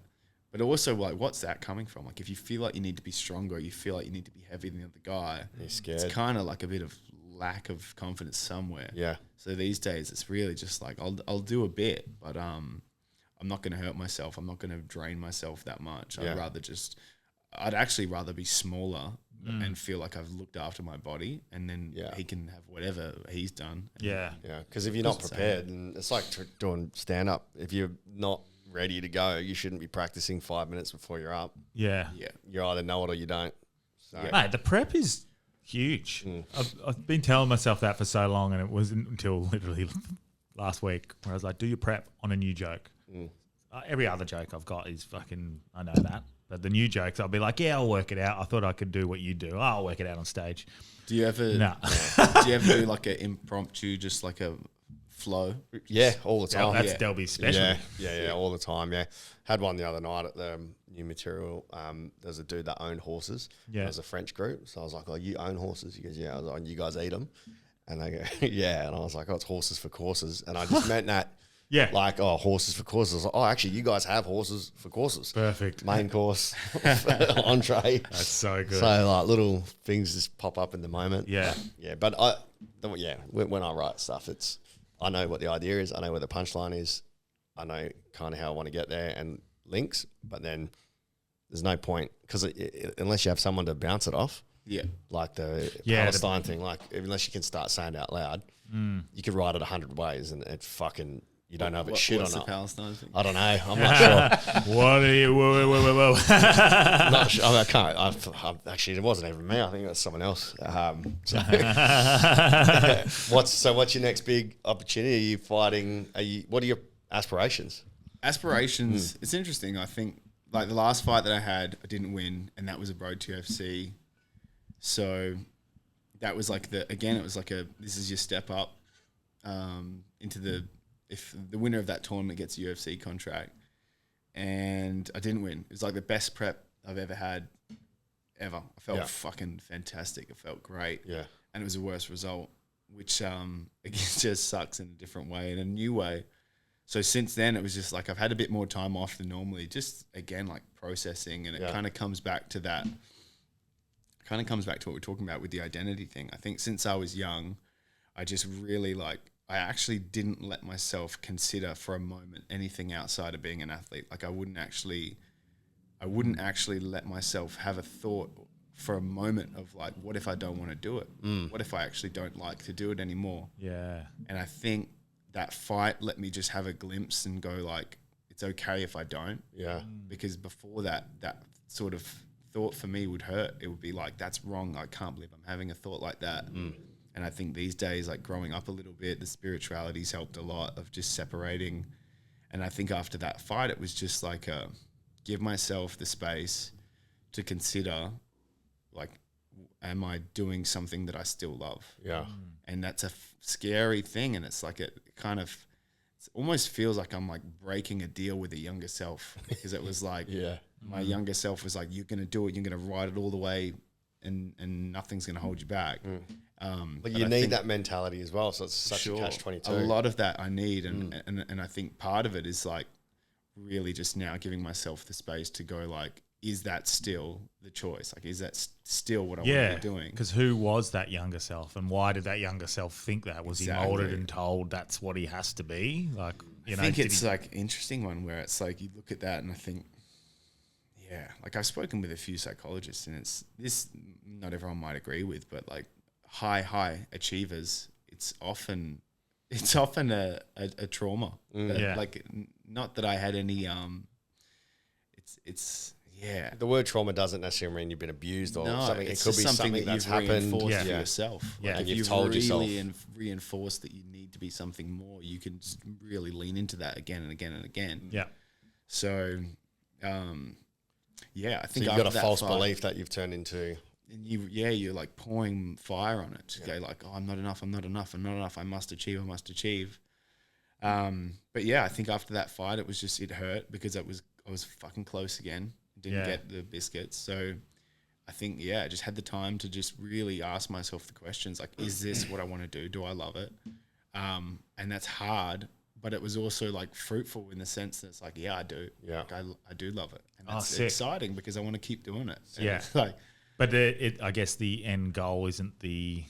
but also like, what's that coming from? Like, if you feel like you need to be stronger, you feel like you need to be heavier than the other guy. You're scared. It's kind of like a bit of lack of confidence somewhere. Yeah. So these days, it's really just like I'll do a bit, but I'm not going to hurt myself. I'm not going to drain myself that much. Yeah. I'd actually rather be smaller and feel like I've looked after my body, and then Yeah. he can have whatever he's done. Yeah. Yeah, because if you're not Doesn't say. prepared, and it's like doing stand up. If you're not ready to go, you shouldn't be practicing 5 minutes before you're up. Yeah. Yeah. You either know it or you don't. So, Mate, the prep is huge. I've been telling myself that for so long, and it wasn't until literally last week where I was like, do your prep on a new joke. Every other joke I've got is fucking, I know that. But the new jokes, I'll be like, yeah, I'll work it out. I thought I could do what you do. I'll work it out on stage. Do you ever No. do you ever do like an impromptu, just like a flow? yeah, all the time. That's yeah. Delby's specialty. Yeah, all the time. Yeah, had one the other night at the new material. There's a dude that owned horses. Yeah. It was a French group, so I was like, "Oh, you own horses?" He goes, "Yeah." I was like, "You guys eat them?" And they go, "Yeah." And I was like, "Oh, it's horses for courses," and I just meant that. Yeah. Like, oh, horses for courses. I was like, oh, actually, you guys have horses for courses. Perfect. Main course, entree. That's so good. So like little things just pop up in the moment. Yeah. Yeah. But when I write stuff, I know what the idea is. I know where the punchline is. I know kind of how I want to get there and links, but then there's no point because unless you have someone to bounce it off, Yeah. like the Yeah, Palestine thing, like unless you can start saying it out loud, you could write it 100 ways and it fucking, you don't know if it's shit or What's the not. Palestine thing? I don't know. I'm not sure. What are you? Whoa. I'm not sure. I can't. Actually, it wasn't even me. I think it was someone else. What's your next big opportunity? Are you fighting? What are your aspirations? Aspirations. It's interesting. I think like the last fight that I had, I didn't win, and that was a Road to UFC. So that was like it was like this is your step up into if the winner of that tournament gets a UFC contract, and I didn't win. It was like the best prep I've ever had, ever. I felt fucking fantastic. It felt great. Yeah. And it was a worse result, which it just sucks in a different way, in a new way. So since then, it was just like I've had a bit more time off than normally, just again like processing, and it kind of comes back to that. Kind of comes back to what we're talking about with the identity thing. I think since I was young, I just really I actually didn't let myself consider for a moment anything outside of being an athlete. Like I wouldn't actually let myself have a thought for a moment of like, what if I don't want to do it? What if I actually don't like to do it anymore? Yeah. And I think that fight let me just have a glimpse and go like, it's okay if I don't. Yeah. Because before that sort of thought for me would hurt. It would be like, that's wrong. I can't believe I'm having a thought like that. And I think these days, like growing up a little bit, the spirituality's helped a lot of just separating. And I think after that fight, it was just like give myself the space to consider, like, am I doing something that I still love? Yeah. And that's a scary thing. And it's like, it almost feels like I'm like breaking a deal with a younger self, because it was like, my younger self was like, you're going to do it. You're going to ride it all the way, and nothing's going to hold you back. But you need that mentality as well. So it's such a catch-22. A lot of that I need. And I think part of it is like really just now giving myself the space to go like, is that still the choice? Like, is that still what I want to be doing? Because who was that younger self, and why did that younger self think that? Was he molded and told that's what he has to be? Like, I think it's like interesting one where it's like you look at that and I think, like I've spoken with a few psychologists, and it's this, not everyone might agree with, but like high achievers, it's often a trauma. Like, not that I had any it's the word trauma doesn't necessarily mean you've been abused or something. It could be something that's you've happened reinforced for yourself. Yeah, Like, if you've you've told yourself. really reinforced that you need to be something more, you can just really lean into that again and again and again. Yeah. So, I think you've got a false belief that you've turned into. And you're like pouring fire on it to go like, oh, I'm not enough, I must achieve. But yeah, I think after that fight, it hurt because I was fucking close again. Didn't get the biscuits. So I think, I just had the time to just really ask myself the questions like, is this what I want to do? Do I love it? And that's hard, but it was also like fruitful in the sense that it's like, I do. Yeah. Like, I do love it. And that's exciting because I want to keep doing it. And it's like, but I guess the end goal isn't the.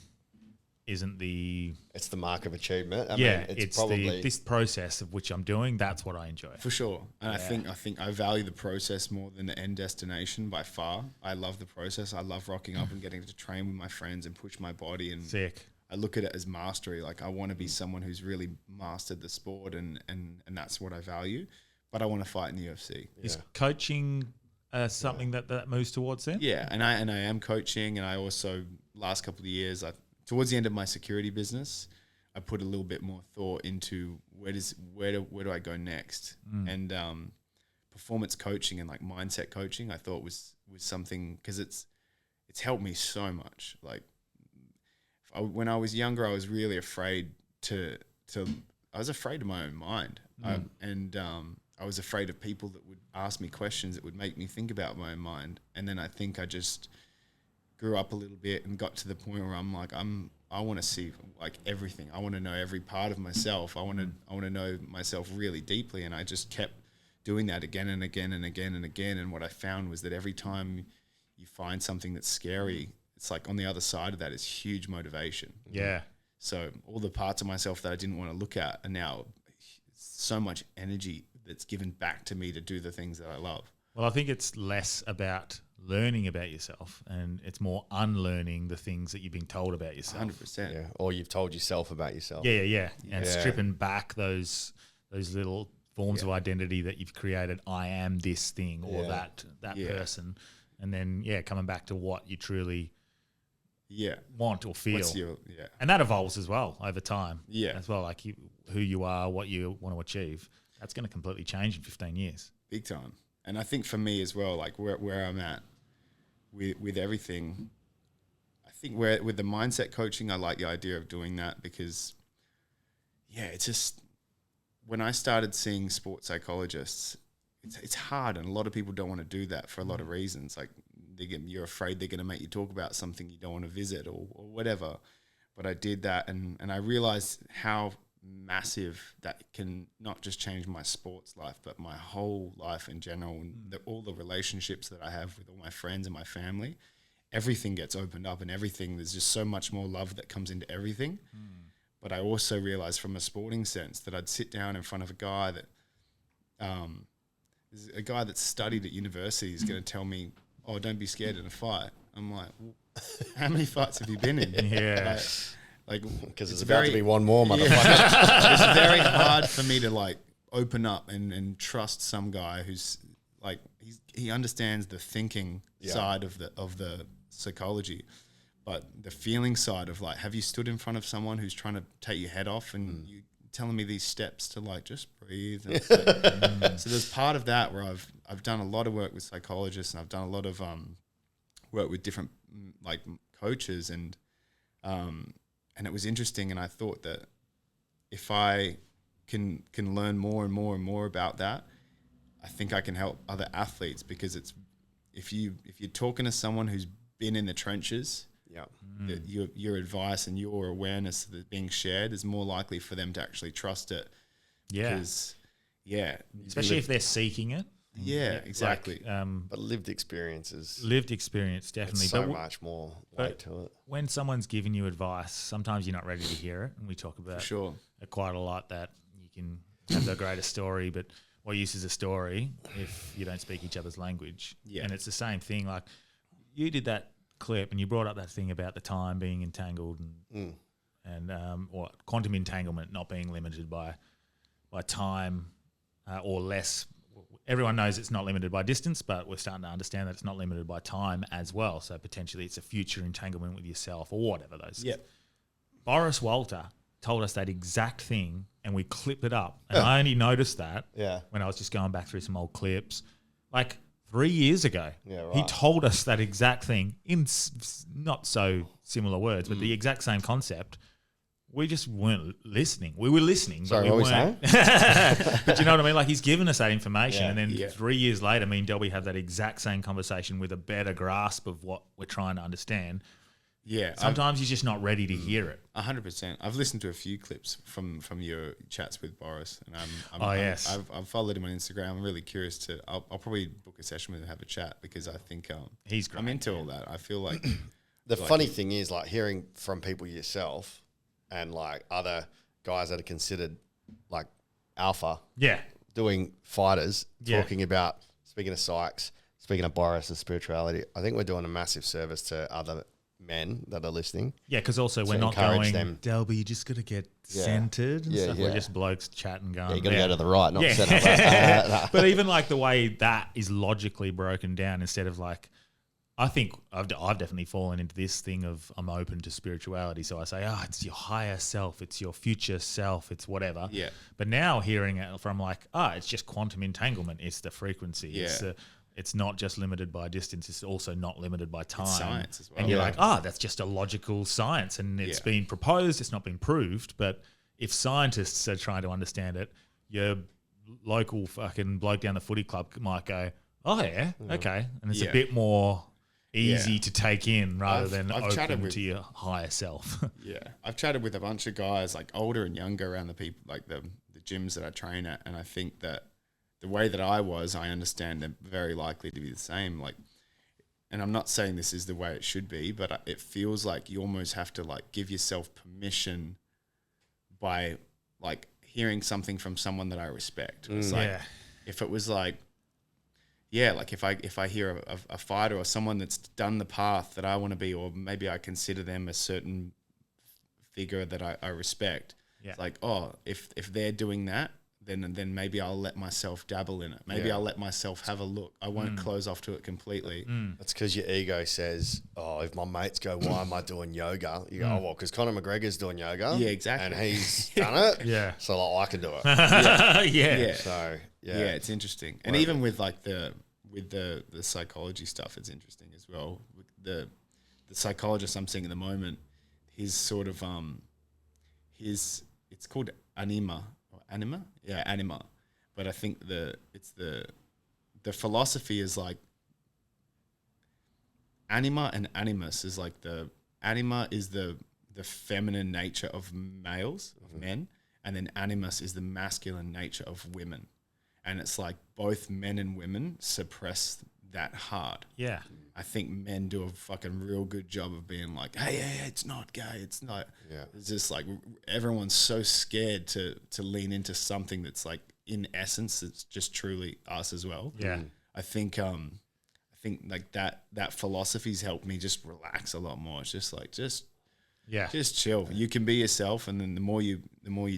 It's the mark of achievement. I mean, it's probably this process of which I'm doing. That's what I enjoy for sure. And I think I value the process more than the end destination by far. I love the process. I love rocking up and getting to train with my friends and push my body. And sick. I look at it as mastery. Like, I want to be someone who's really mastered the sport, and that's what I value. But I want to fight in the UFC. Is coaching something that moves towards there? Yeah, and I am coaching, and I also last couple of years towards the end of my security business, I put a little bit more thought into where do I go next, and performance coaching and like mindset coaching I thought was something, because it's helped me so much. Like, when I was younger, I was really afraid I was afraid of my own mind, and I was afraid of people that would ask me questions that would make me think about my own mind. And then I think I just grew up a little bit and got to the point where I'm like, I want to see like everything. I want to know every part of myself. I want to know myself really deeply. And I just kept doing that again and again and again and again. And what I found was that every time you find something that's scary, it's like on the other side of that is huge motivation. Yeah. So all the parts of myself that I didn't want to look at are now so much energy that's given back to me to do the things that I love. Well, I think it's less about learning about yourself, and it's more unlearning the things that you've been told about yourself. 100%. Yeah, or you've told yourself about yourself. Yeah. And stripping back those little forms of identity that you've created. I am this thing or that person, and then coming back to what you truly want or feel. And that evolves as well over time. As well, like who you are, what you want to achieve. That's going to completely change in 15 years. Big time. And I think for me as well, like where I'm at with everything, I think with the mindset coaching, I like the idea of doing that because, it's just when I started seeing sports psychologists, it's hard, and a lot of people don't want to do that for a lot of reasons. Like you're afraid they're going to make you talk about something you don't want to visit or whatever. But I did that, and I realized how massive that can not just change my sports life but my whole life in general, and all the relationships that I have with all my friends and my family. Everything gets opened up, and there's just so much more love that comes into everything. But I also realized from a sporting sense that I'd sit down in front of a guy that's studied at university is going to tell me, oh, don't be scared in a fight. I'm like, well, how many fights have you been in? Like, because it's about to be one more, motherfucker. It's very hard for me to like open up and trust some guy who's like he understands the thinking side of the psychology, but the feeling side of like, have you stood in front of someone who's trying to take your head off and telling me these steps to like just breathe. And it's like, so there's part of that where I've done a lot of work with psychologists, and I've done a lot of work with different like coaches, and it was interesting. And I thought that if I can learn more and more and more about that, I think I can help other athletes, because it's if you're talking to someone who's been in the trenches, your advice and your awareness that's being shared is more likely for them to actually trust it. Yeah. Because, especially if they're seeking it. Yeah, exactly. But lived experiences. Lived experience, definitely. So much more weight to it. When someone's giving you advice, sometimes you're not ready to hear it. And we talk about For sure. Quite a lot, that you can have the greatest story, but what use is a story if you don't speak each other's language? Yeah. And it's the same thing. Like, you did that clip and you brought up that thing about the time being entangled and or quantum entanglement not being limited by time or less. Everyone knows it's not limited by distance, but we're starting to understand that it's not limited by time as well. So potentially it's a future entanglement with yourself or whatever those. Yeah. Boris Walter told us that exact thing, and we clipped it up. And I only noticed that when I was just going back through some old clips, like 3 years ago. Yeah, right. He told us that exact thing in not so similar words, but the exact same concept. We just weren't listening. We were listening, Sorry, but we what weren't. were we saying? But you know what I mean? Like, he's given us that information, Yeah. and then 3 years later, me and Delby have that exact same conversation with a better grasp of what we're trying to understand. Yeah. Sometimes you're just not ready to hear it. 100%. I've listened to a few clips from your chats with Boris, and I've followed him on Instagram. I'm really curious to. I'll probably book a session with him and have a chat, because I think He's great. I'm into all that. I feel like The funny thing is, like, hearing from people yourself and like other guys that are considered like alpha, Yeah. doing fighters, Yeah. talking about, speaking of psychs, speaking of Boris and spirituality, I think we're doing a massive service to other men that are listening. Yeah, because also we're not encourage going, them. Delby, you just got to get centered and stuff. We're just blokes chatting, going, Yeah, you got to go to the right, not Yeah. center. But even like the way that is logically broken down, instead of like, I think I've definitely fallen into this thing of I'm open to spirituality. So I say, it's your higher self, it's your future self, it's whatever. Yeah. But now hearing it from like, it's just quantum entanglement. It's the frequency. Yeah. It's not just limited by distance. It's also not limited by time. It's science as well. And you're like, that's just a logical science. And it's been proposed. It's not been proved. But if scientists are trying to understand it, your local fucking bloke down the footy club might go, okay. And it's a bit more easy to take in rather than open to your higher self. Yeah. I've chatted with a bunch of guys, like older and younger, around the people, like the gyms that I train at. And I think that the way that I understand they're very likely to be the same. Like, and I'm not saying this is the way it should be, but it feels like you almost have to like give yourself permission by like hearing something from someone that I respect. It's like, if it was like, like if I hear a fighter or someone that's done the path that I want to be, or maybe I consider them a certain figure that I respect. Yeah. It's like, if they're doing that, then maybe I'll let myself dabble in it. Maybe I'll let myself have a look. I won't close off to it completely. That's because your ego says, if my mates go, why am I doing yoga? You go, well, because Conor McGregor's doing yoga. Yeah, exactly. And he's done it. Yeah. So like, I can do it. Yeah. So, Yeah, it's interesting. And even with like the psychology stuff, it's interesting as well. With the psychologist I'm seeing at the moment, he's sort of it's called anima. But I think the philosophy is like anima and animus is like the anima is the feminine nature of males, of men, and then animus is the masculine nature of women. And it's like both men and women suppress that hard. Yeah. I think men do a fucking real good job of being like, hey, it's not gay. It's not. Yeah. It's just like everyone's so scared to lean into something that's like, in essence, it's just truly us as well. Yeah. I think like that philosophy's helped me just relax a lot more. It's just like, just chill. You can be yourself. And then the more you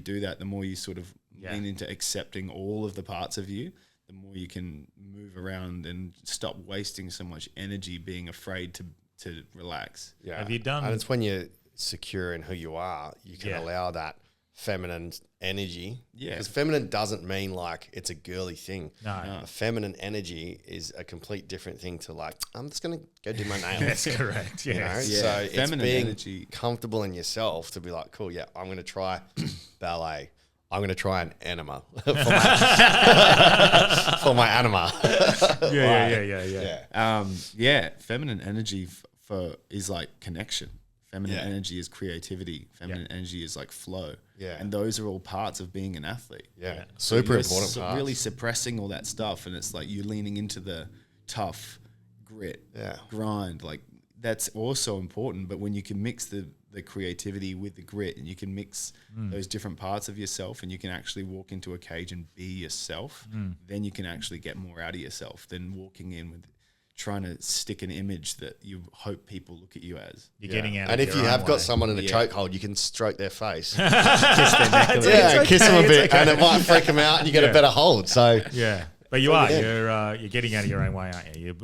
do that, the more you sort of lean into accepting all of the parts of you, the more you can move around and stop wasting so much energy being afraid to relax. Yeah. Have you done? And it's when you're secure in who you are, you can allow that feminine energy. Yeah. Because feminine doesn't mean like it's a girly thing. No. A feminine energy is a complete different thing to like, I'm just going to go do my nails. That's correct. You know? Yes. Yeah, So it's feminine being energy. comfortable in yourself to be like, cool, yeah, I'm going to try ballet. I'm going to try an enema for my anima. Yeah. Feminine energy is like connection. Feminine energy is creativity. Feminine energy is like flow. Yeah. And those are all parts of being an athlete. Yeah. So Super you're important parts. really suppressing all that stuff, and it's like you're leaning into the tough grit, grind. Like that's also important. But when you can mix the creativity with the grit, and you can mix those different parts of yourself, and you can actually walk into a cage and be yourself, then you can actually get more out of yourself than walking in with trying to stick an image that you hope people look at you as. You're getting out. And of if your you own have got way. someone in a chokehold, you can stroke their face. Kiss their neck a little. Yeah, kiss them a it's bit, okay. and it might freak them out, and you get a better hold. So Yeah, but you are. You're getting out of your own way, aren't you?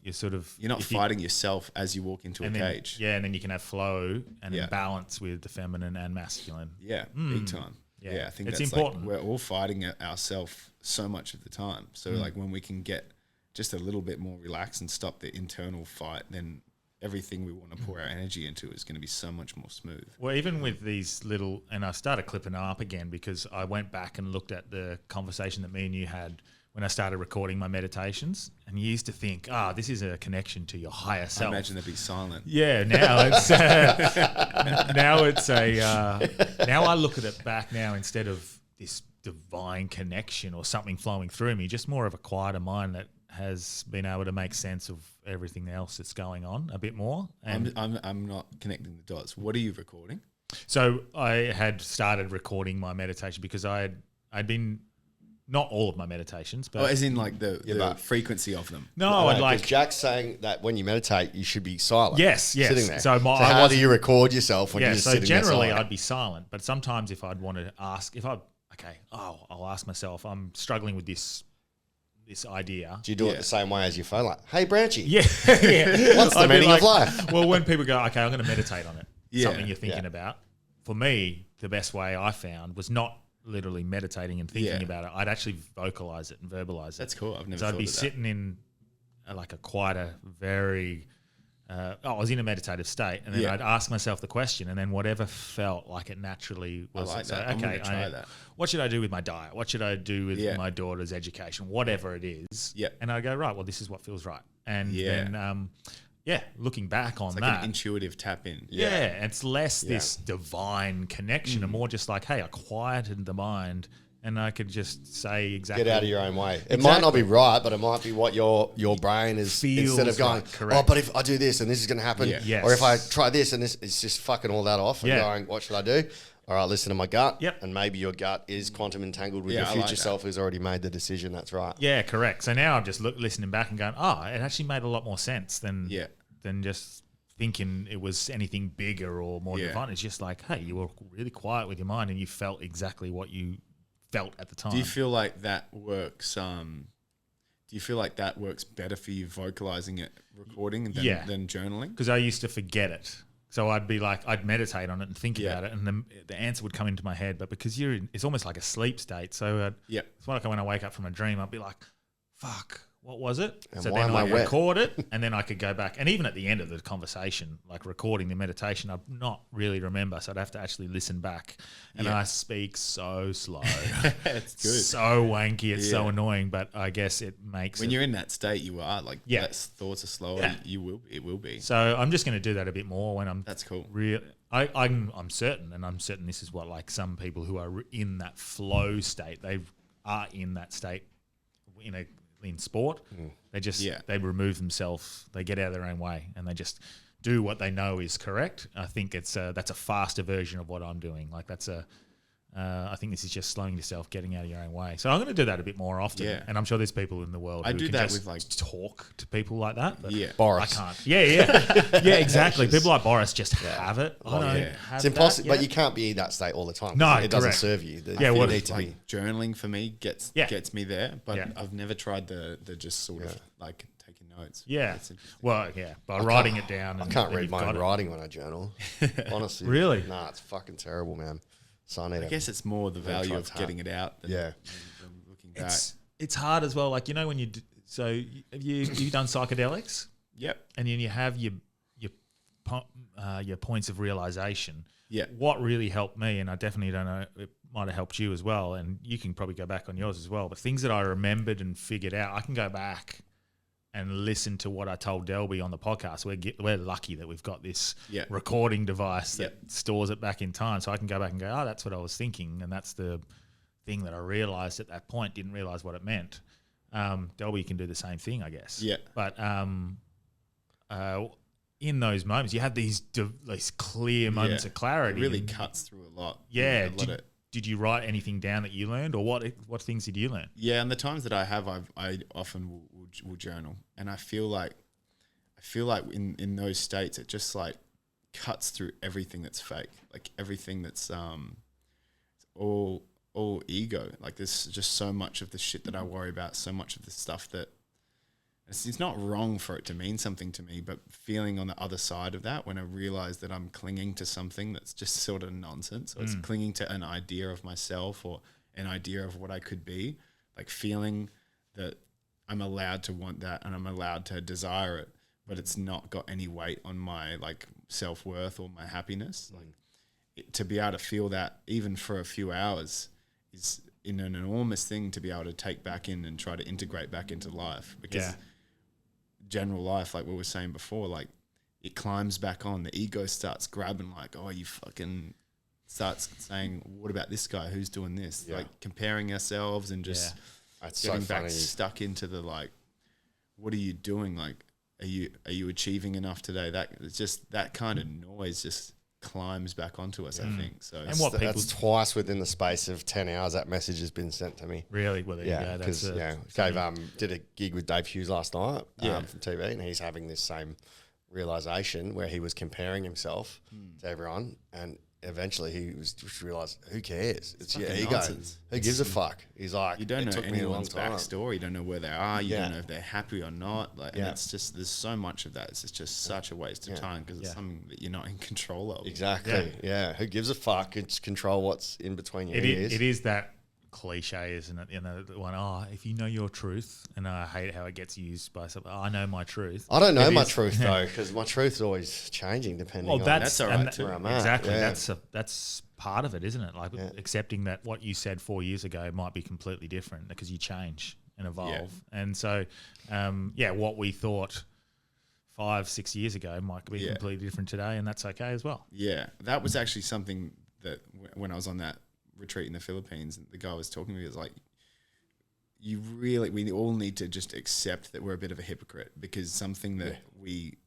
You're sort of. You're not if you- fighting yourself as you walk into a and then, cage. Yeah, and then you can have flow and Yeah. balance with the feminine and masculine. Yeah, big time. Yeah. Yeah, I think It's that's important. Like, we're all fighting ourselves so much of the time. So like when we can get just a little bit more relaxed and stop the internal fight, then everything we want to pour our energy into is going to be so much more smooth. Well, even with these little, and I started clipping up again because I went back and looked at the conversation that me and you had when I started recording my meditations, and you used to think, this is a connection to your higher I self. imagine they'd be silent. Yeah, now it's now I look at it back now instead of this divine connection or something flowing through me, just more of a quieter mind that has been able to make sense of everything else that's going on a bit more. And I'm not connecting the dots. What are you recording? so I had started recording my meditation because I'd been, not all of my meditations, but Oh, as in like the but- frequency of them. no, I'd 'cause like Jack's saying that when you meditate, you should be silent. Yes. Sitting there. So I how do wasn't- you record yourself when yeah. you're just So sitting there generally, silent? I'd be silent, but sometimes if I'd want to ask, I'll ask myself, I'm struggling with this idea. Do you do it the same way as your phone? Like, hey, Branchy. Yeah. What's the I'd be meaning of life? Well, when people go, okay, I'm going to meditate on it, Yeah, something you're thinking about. For me, the best way I found was not literally meditating and thinking Yeah. about it. I'd actually vocalize it and verbalize it. That's cool. I've never So thought I'd be of that. sitting in like a quieter, very. I was in a meditative state, and then Yeah. I'd ask myself the question, and then whatever felt like it naturally was. like so, that. I'm gonna okay, try that. what should I do with my diet? What should I do with Yeah. my daughter's education? Whatever it is. Yeah. And I go, right, well, this is what feels right. And Yeah. then, looking back on It's like that. an intuitive tap in. Yeah, it's less this divine connection and more just like, hey, I quieted the mind and I could just say exactly. Get out of your own way. It might not be right, but it might be what your brain is. Feels Instead of going, right, correct. but if I do this and this is going to happen, Yeah. Yes. or if I try this and this, it's just fucking all that off and Yeah. going, what should I do? All right, listen to my gut. Yep. And maybe your gut is quantum entangled with Yeah, your I future like that. self who's already made the decision. That's right. Yeah, correct. So now I'm just listening back and going, it actually made a lot more sense than just thinking it was anything bigger or more Yeah. divine. It's just like, hey, you were really quiet with your mind and you felt exactly what you felt at the time. Do you feel like that works? Do you feel like that works better for you vocalizing it, recording, than journaling? Because I used to forget it. So I'd be like, I'd meditate on it and think about it, and the answer would come into my head. But because it's almost like a sleep state. So it's like when I wake up from a dream, I'd be like, fuck, what was it? And so why then am I I'd wet? record it, and then I could go back. And even at the end of the conversation, like recording the meditation, I'd not really remember. So I'd have to actually listen back. And I speak so slow. It's good. So wanky. It's so Yeah. annoying, but I guess it makes When it. you're in that state, you are like, Yeah. thoughts are slower. Yeah. It will be. So I'm just going to do that a bit more when I'm. That's cool. I'm certain, and I'm certain this is what like some people who are in that flow state, they are in that state in sport. They just they remove themselves, they get out of their own way, and they just do what they know is correct. I think that's a faster version of what I'm doing. Like I think this is just slowing yourself, getting out of your own way. So I'm going to do that a bit more often. Yeah. And I'm sure there's people in the world I who do can that just with, like- talk to people like that. But Yeah. Boris. I can't. Yeah, exactly. People like Boris just have it. I don't yeah. have It's impossible, that but yet. you can't be in that state all the time. No, it doesn't correct. serve you. Yeah, you what- need to be. Like journaling for me gets me there, but Yeah. I've never tried the just sort of like taking notes. Yeah. That's interesting. Well, yeah. By writing it down. I And, can't and read you've my got own it. writing when I journal. Honestly. Really? Nah, it's fucking terrible, man. So I need. I guess it's more the value of try getting it out than, Yeah. than looking back. It's hard as well. Like, you know, when you've done psychedelics, Yep. and then you have your points of realization. Yeah. What really helped me, and I definitely don't know, it might have helped you as well, and you can probably go back on yours as well, but things that I remembered and figured out, I can go back and listen to what I told Delby on the podcast. We're lucky that we've got this recording device that stores it back in time, so I can go back and go, oh, that's what I was thinking, and that's the thing that I realized at that point, didn't realize what it meant. Delby can do the same thing, I guess. Yeah. But in those moments, you have these clear moments of clarity. It really cuts through a lot. Yeah. Did you write anything down that you learned, or what things did you learn? Yeah, and the times that I have, I often will journal, and I feel like in those states, it just like cuts through everything that's fake, like everything that's all ego. Like there's just so much of the shit that I worry about, so much of the stuff that it's not wrong for it to mean something to me, but feeling on the other side of that when I realize that I'm clinging to something that's just sort of nonsense, or it's clinging to an idea of myself or an idea of what I could be, like feeling that I'm allowed to want that and I'm allowed to desire it, but it's not got any weight on my like self-worth or my happiness. Like to be able to feel that even for a few hours is an enormous thing to be able to take back in and try to integrate back into life, because general life, like we were saying before, like it climbs back on, the ego starts grabbing like, oh, you fucking starts saying, what about this guy who's doing this, like comparing ourselves and just getting back stuck into the like, what are you doing, like are you achieving enough today? That it's just that kind of noise just climbs back onto us, I think. So and that's twice within the space of 10 hours that message has been sent to me. Really? Well, there you go. Because did a gig with Dave Hughes last night from TV, and he's having this same realization where he was comparing himself to everyone, and eventually he was just realized, who cares? It's your ego. Nonsense. Who gives a fuck? He's like, you don't know anyone's time. backstory. You don't know where they are. You don't know if they're happy or not. Like, and it's just there's so much of that. It's just such a waste of time because it's something that you're not in control of. Exactly. Yeah. Who gives a fuck? It's control what's in between your ears. It is that cliche, isn't it? You know, the one, if you know your truth, and I hate how it gets used by some. I know my truth. I don't know my truth though, because my truth's always changing depending on that's all right too. where I'm at. Exactly. That's part of it, isn't it? Like accepting that what you said 4 years ago might be completely different because you change and evolve. And so, what we thought 5-6 years ago might be completely different today, and that's okay as well. Yeah, that was actually something that when I was on that retreat in the Philippines, the guy was talking to me, was like, we all need to just accept that we're a bit of a hypocrite, because something that we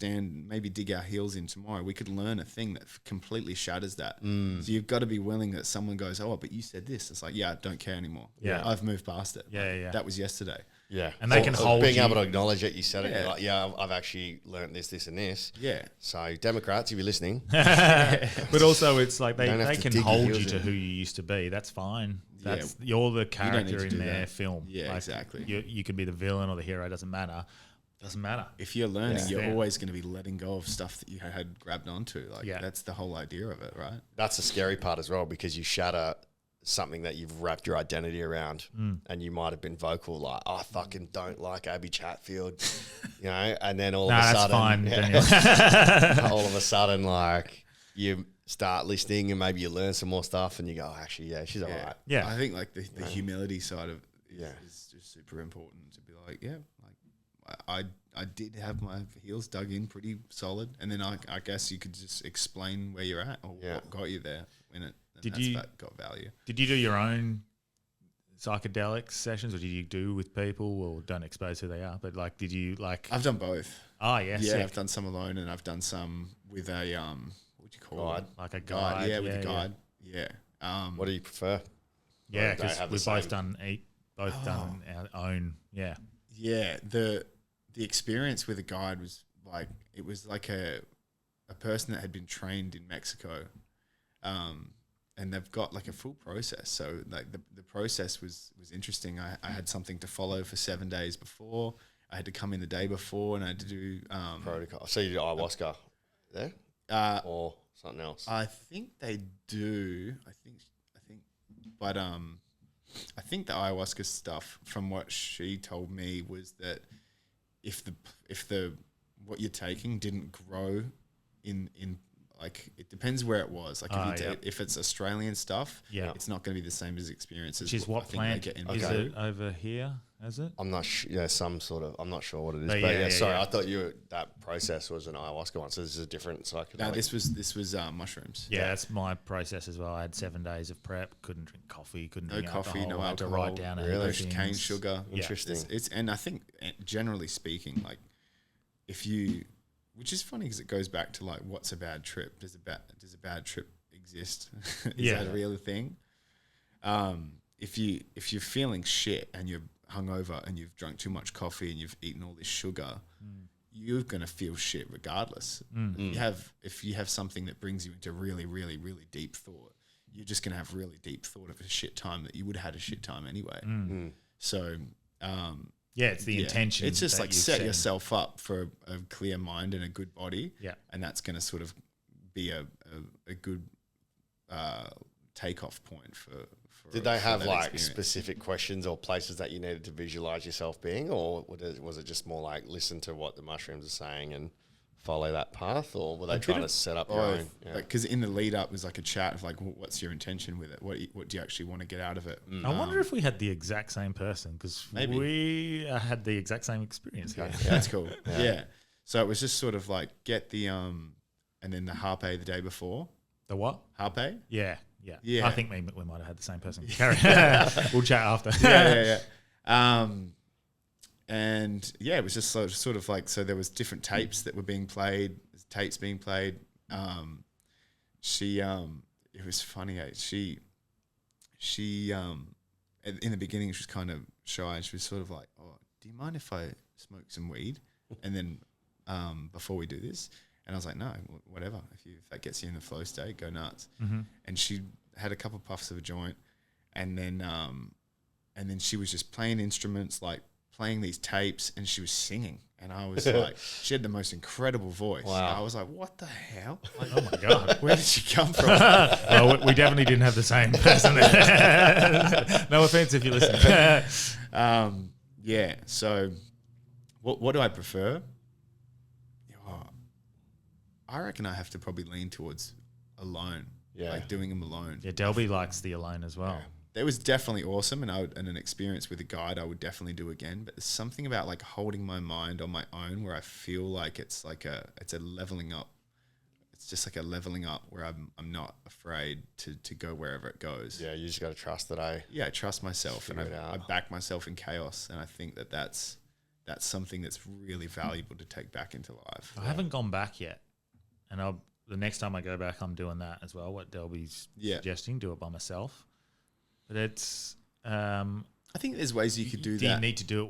maybe dig our heels in tomorrow, we could learn a thing that completely shatters that. So you've got to be willing that someone goes, oh, but you said this. It's like, I don't care anymore. I've moved past it. That was yesterday. Yeah. And they can hold being you. able to acknowledge it, you said it, you're like, I've actually learned this, this, and this. Yeah. So Democrats, if you're listening. But also it's like they have to can dig your hold heels you to in. who you used to be. That's fine. You're the character in their film. Yeah, exactly. You could be the villain or the hero, doesn't matter. Doesn't matter. If you're learning, you're always going to be letting go of stuff that you had grabbed onto. Like that's the whole idea of it, right? That's the scary part as well, because you shatter something that you've wrapped your identity around, and you might have been vocal like, I fucking don't like Abby Chatfield, and then all of a sudden, that's fine, all of a sudden, like you start listening and maybe you learn some more stuff and you go, oh, actually, she's all right. Yeah. I think like the humility side of it is just super important to be like, I did have my heels dug in pretty solid, and then I guess you could just explain where you're at or what got you there in it. That got value. Did you do your own psychedelic sessions, or did you do with people, or don't expose who they are? But like, did you like? I've done both. Oh yeah, yeah. I've done some alone, and I've done some with a what do you call it? Like a guide. Yeah, with a guide. Yeah. What do you prefer? Yeah, because we've both done our own. Yeah. Yeah. The experience with a guide was like, it was like a person that had been trained in Mexico. And they've got like a full process. So like the process was interesting. I had something to follow for 7 days before. I had to come in the day before, and I had to do protocol. So you do ayahuasca there, or something else? I think they do. I think But I think the ayahuasca stuff, from what she told me, was that if the what you're taking didn't grow in like, it depends where it was. Like if it's Australian stuff, it's not going to be the same as experiences. Which is what plant is it over here? Is it? I'm not some sort of, I'm not sure what it is. But sorry, I thought that process was an ayahuasca one, so this is a different psychedelic. No, this was mushrooms. Yeah, that's my process as well. I had 7 days of prep, couldn't drink coffee, couldn't drink coffee, alcohol. no I had to alcohol, write down no cane sugar. Interesting. It's and I think, generally speaking, like, if you, which is funny because it goes back to like, what's a bad trip? Does a bad trip exist? Is that a real thing? If you're feeling shit and you're hungover and you've drunk too much coffee and you've eaten all this sugar, you're gonna feel shit regardless. If you have something that brings you into really, really, really deep thought, you're just gonna have really deep thought of a shit time that you would have had a shit time anyway. So it's the intention. It's just that like you've set set. yourself up for a clear mind and a good body. Yeah. And that's going to sort of be a good takeoff point for Did they have that like experience. specific questions or places that you needed to visualize yourself being, or was it just more like listen to what the mushrooms are saying and follow that path, or were they trying to set up your own? Because in the lead up was like a chat of like, what's your intention with it? What do you actually want to get out of it? I wonder if we had the exact same person, because Maybe. we had the exact same experience. Yeah, that's cool. Yeah. So it was just sort of like get the and then the harpe the day before. The what? Harpe? Yeah. Yeah. I think we might have had the same person. Carry. We'll chat after. Yeah. And yeah, it was just sort of like, so there was different tapes that were being played, it was funny. She in the beginning she was kind of shy, and she was sort of like, oh, do you mind if I smoke some weed? And then before we do this, and I was like, no, whatever. If that gets you in the flow state, go nuts. And she had a couple puffs of a joint, and then she was just playing instruments, like playing these tapes, and she was singing. And I was like, she had the most incredible voice. Wow. I was like, what the hell? Like, Oh my god. where did she come from? Well, we definitely didn't have the same person. No offense if you listen. Yeah. So, what do I prefer? Oh, I reckon I have to probably lean towards alone. Yeah. Like doing them alone. Yeah, Delby likes the alone as well. It was definitely awesome, and and an experience with a guide I would definitely do again. But there's something about like holding my mind on my own where I feel like it's a leveling up. It's just like a leveling up where I'm not afraid to go wherever it goes. Yeah, you just got to trust that. I trust myself, and Figure it I out. back myself in chaos, and I think that's something that's really valuable to take back into life. I haven't gone back yet, and the next time I go back, I'm doing that as well. What Delby's suggesting, do it by myself. But it's. I think there's ways you could do Do that. you need to do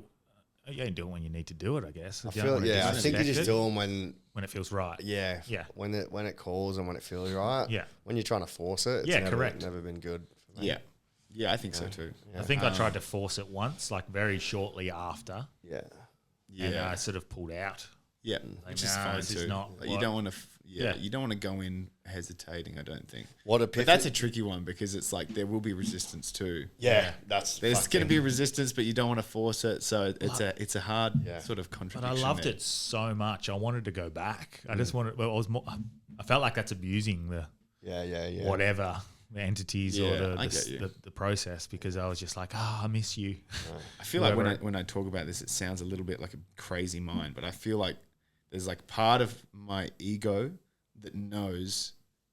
it? You don't do it when you need to do it, I guess. I If you feel don't wanna I think you just disrespect do them when it feels right. Yeah. When it calls and when it feels right. Yeah. When you're trying to force it, it's correct. never been good for me. Yeah, I think so too. I think I tried to force it once, like very shortly after, Yeah. and I sort of pulled out. Yeah, which is nah, fine this too. is not Like, you what- don't want to. Yeah. You don't want to go in hesitating. I don't think. But that's a tricky one because it's like there will be resistance too. Yeah, that's There's going to be resistance, but you don't want to force it. So it's a hard sort of But contradiction. I loved there. it so much. I wanted to go back. I just wanted. Well, I felt like that's abusing the whatever the entities Yeah, or I get you. the process, because I was just like, I miss you. I feel like whoever- when I talk about this, it sounds a little bit like a crazy mind, but I feel like there's like part of my ego that knows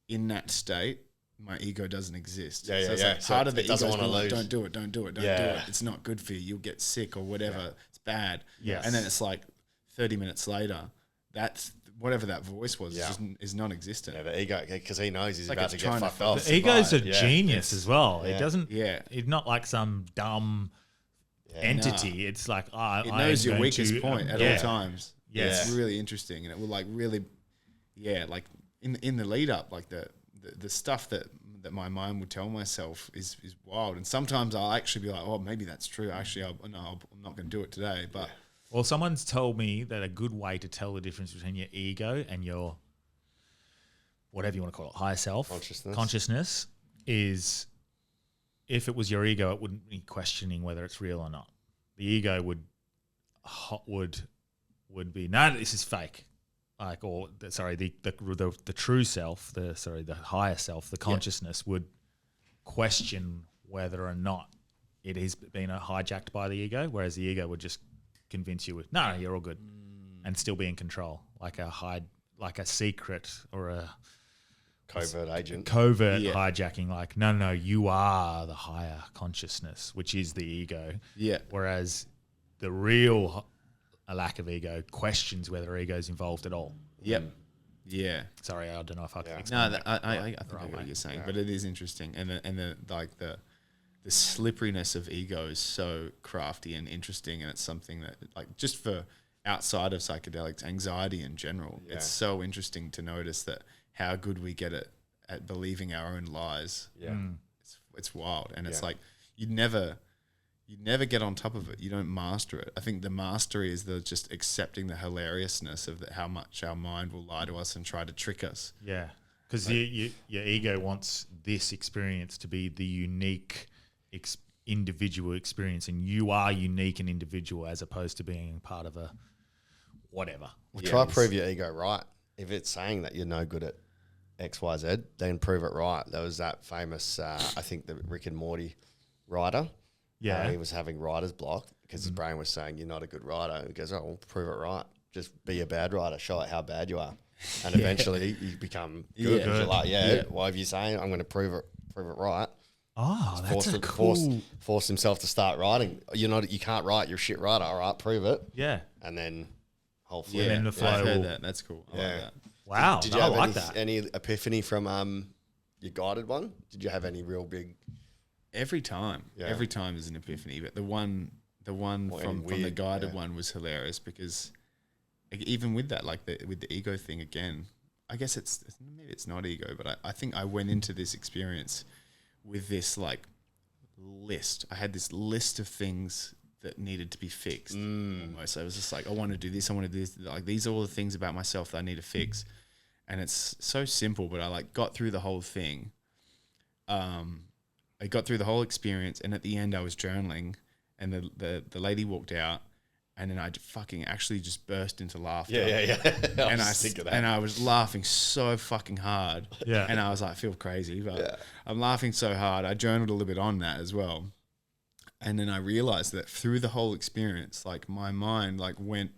in that state my ego doesn't exist. Yeah, so it's yeah. like So part of the it ego doesn't is wanna like, lose. don't do it, don't do it, don't do it. It's not good for you. You'll get sick or whatever. It's bad. Yes. And then it's like 30 minutes later, that's whatever that voice was is non-existent. Yeah, the ego, because he knows he's Like about it's to get trying to fucked fuck off. The ego's a Yeah. genius as well. It doesn't. Yeah. It's not like some dumb entity. It's like It knows your weakest point at all times. Yes. It's really interesting, and it will like really, like in the lead up, like the stuff that my mind would tell myself is wild. And sometimes I'll actually be like, oh, maybe that's true. Actually, I'm not going to do it today. But Well, someone's told me that a good way to tell the difference between your ego and your whatever you want to call it, higher self, consciousness is if it was your ego, it wouldn't be questioning whether it's real or not. The ego would be, no, this is fake. Like, the true self, the higher self, the consciousness would question whether or not it has been hijacked by the ego, whereas the ego would just convince you with, no, you're all good, and still be in control, like a secret or a Covert agent. Hijacking, like, no, you are the higher consciousness, which is the ego. Yeah. Whereas the real a lack of ego questions whether ego is involved at all. Yep. Yeah. Sorry, I don't know if I can No, explain I think I get what you're saying, but it is interesting, and the slipperiness of ego is so crafty and interesting, and it's something that, like, just for outside of psychedelics, anxiety in general, it's so interesting to notice that how good we get at believing our own lies. Yeah. It's wild, and it's like you never get on top of it. You don't master it. I think the mastery is just accepting the hilariousness of how much our mind will lie to us and try to trick us. Yeah, because your ego wants this experience to be the unique individual experience, and you are unique and individual as opposed to being part of a whatever. Well, try prove your ego right. If it's saying that you're no good at X, Y, Z, then prove it right. There was that famous, I think the Rick and Morty writer. Yeah. He was having writer's block because his brain was saying, you're not a good writer. He goes, oh, well, prove it right. Just be a bad writer. Show it how bad you are. And eventually you become good. Yeah. You're like, why are you saying I'm going to prove it right? Oh, that's a cool. Force himself to start writing. You can't write. You're a shit writer. All right, prove it. Yeah. And then hopefully. Yeah, then the flow I've heard will- that. That's cool. I like that. Wow. Did you I have like that. any epiphany from your guided one? Did you have any real big? Every time is an epiphany. But the one from the guided one was hilarious because even with that, like with the ego thing again, I guess maybe it's not ego, but I think I went into this experience with this like list. I had this list of things that needed to be fixed. Almost, I was just like, I want to do this. I want to do this. Like, these are all the things about myself that I need to fix. And it's so simple, but I like got through the whole thing. I got through the whole experience, and at the end I was journaling, and the lady walked out, and then I fucking actually just burst into laughter. Yeah. And I was laughing so fucking hard. Yeah. And I was like, I feel crazy, but I'm laughing so hard. I journaled a little bit on that as well. And then I realized that through the whole experience, like my mind like went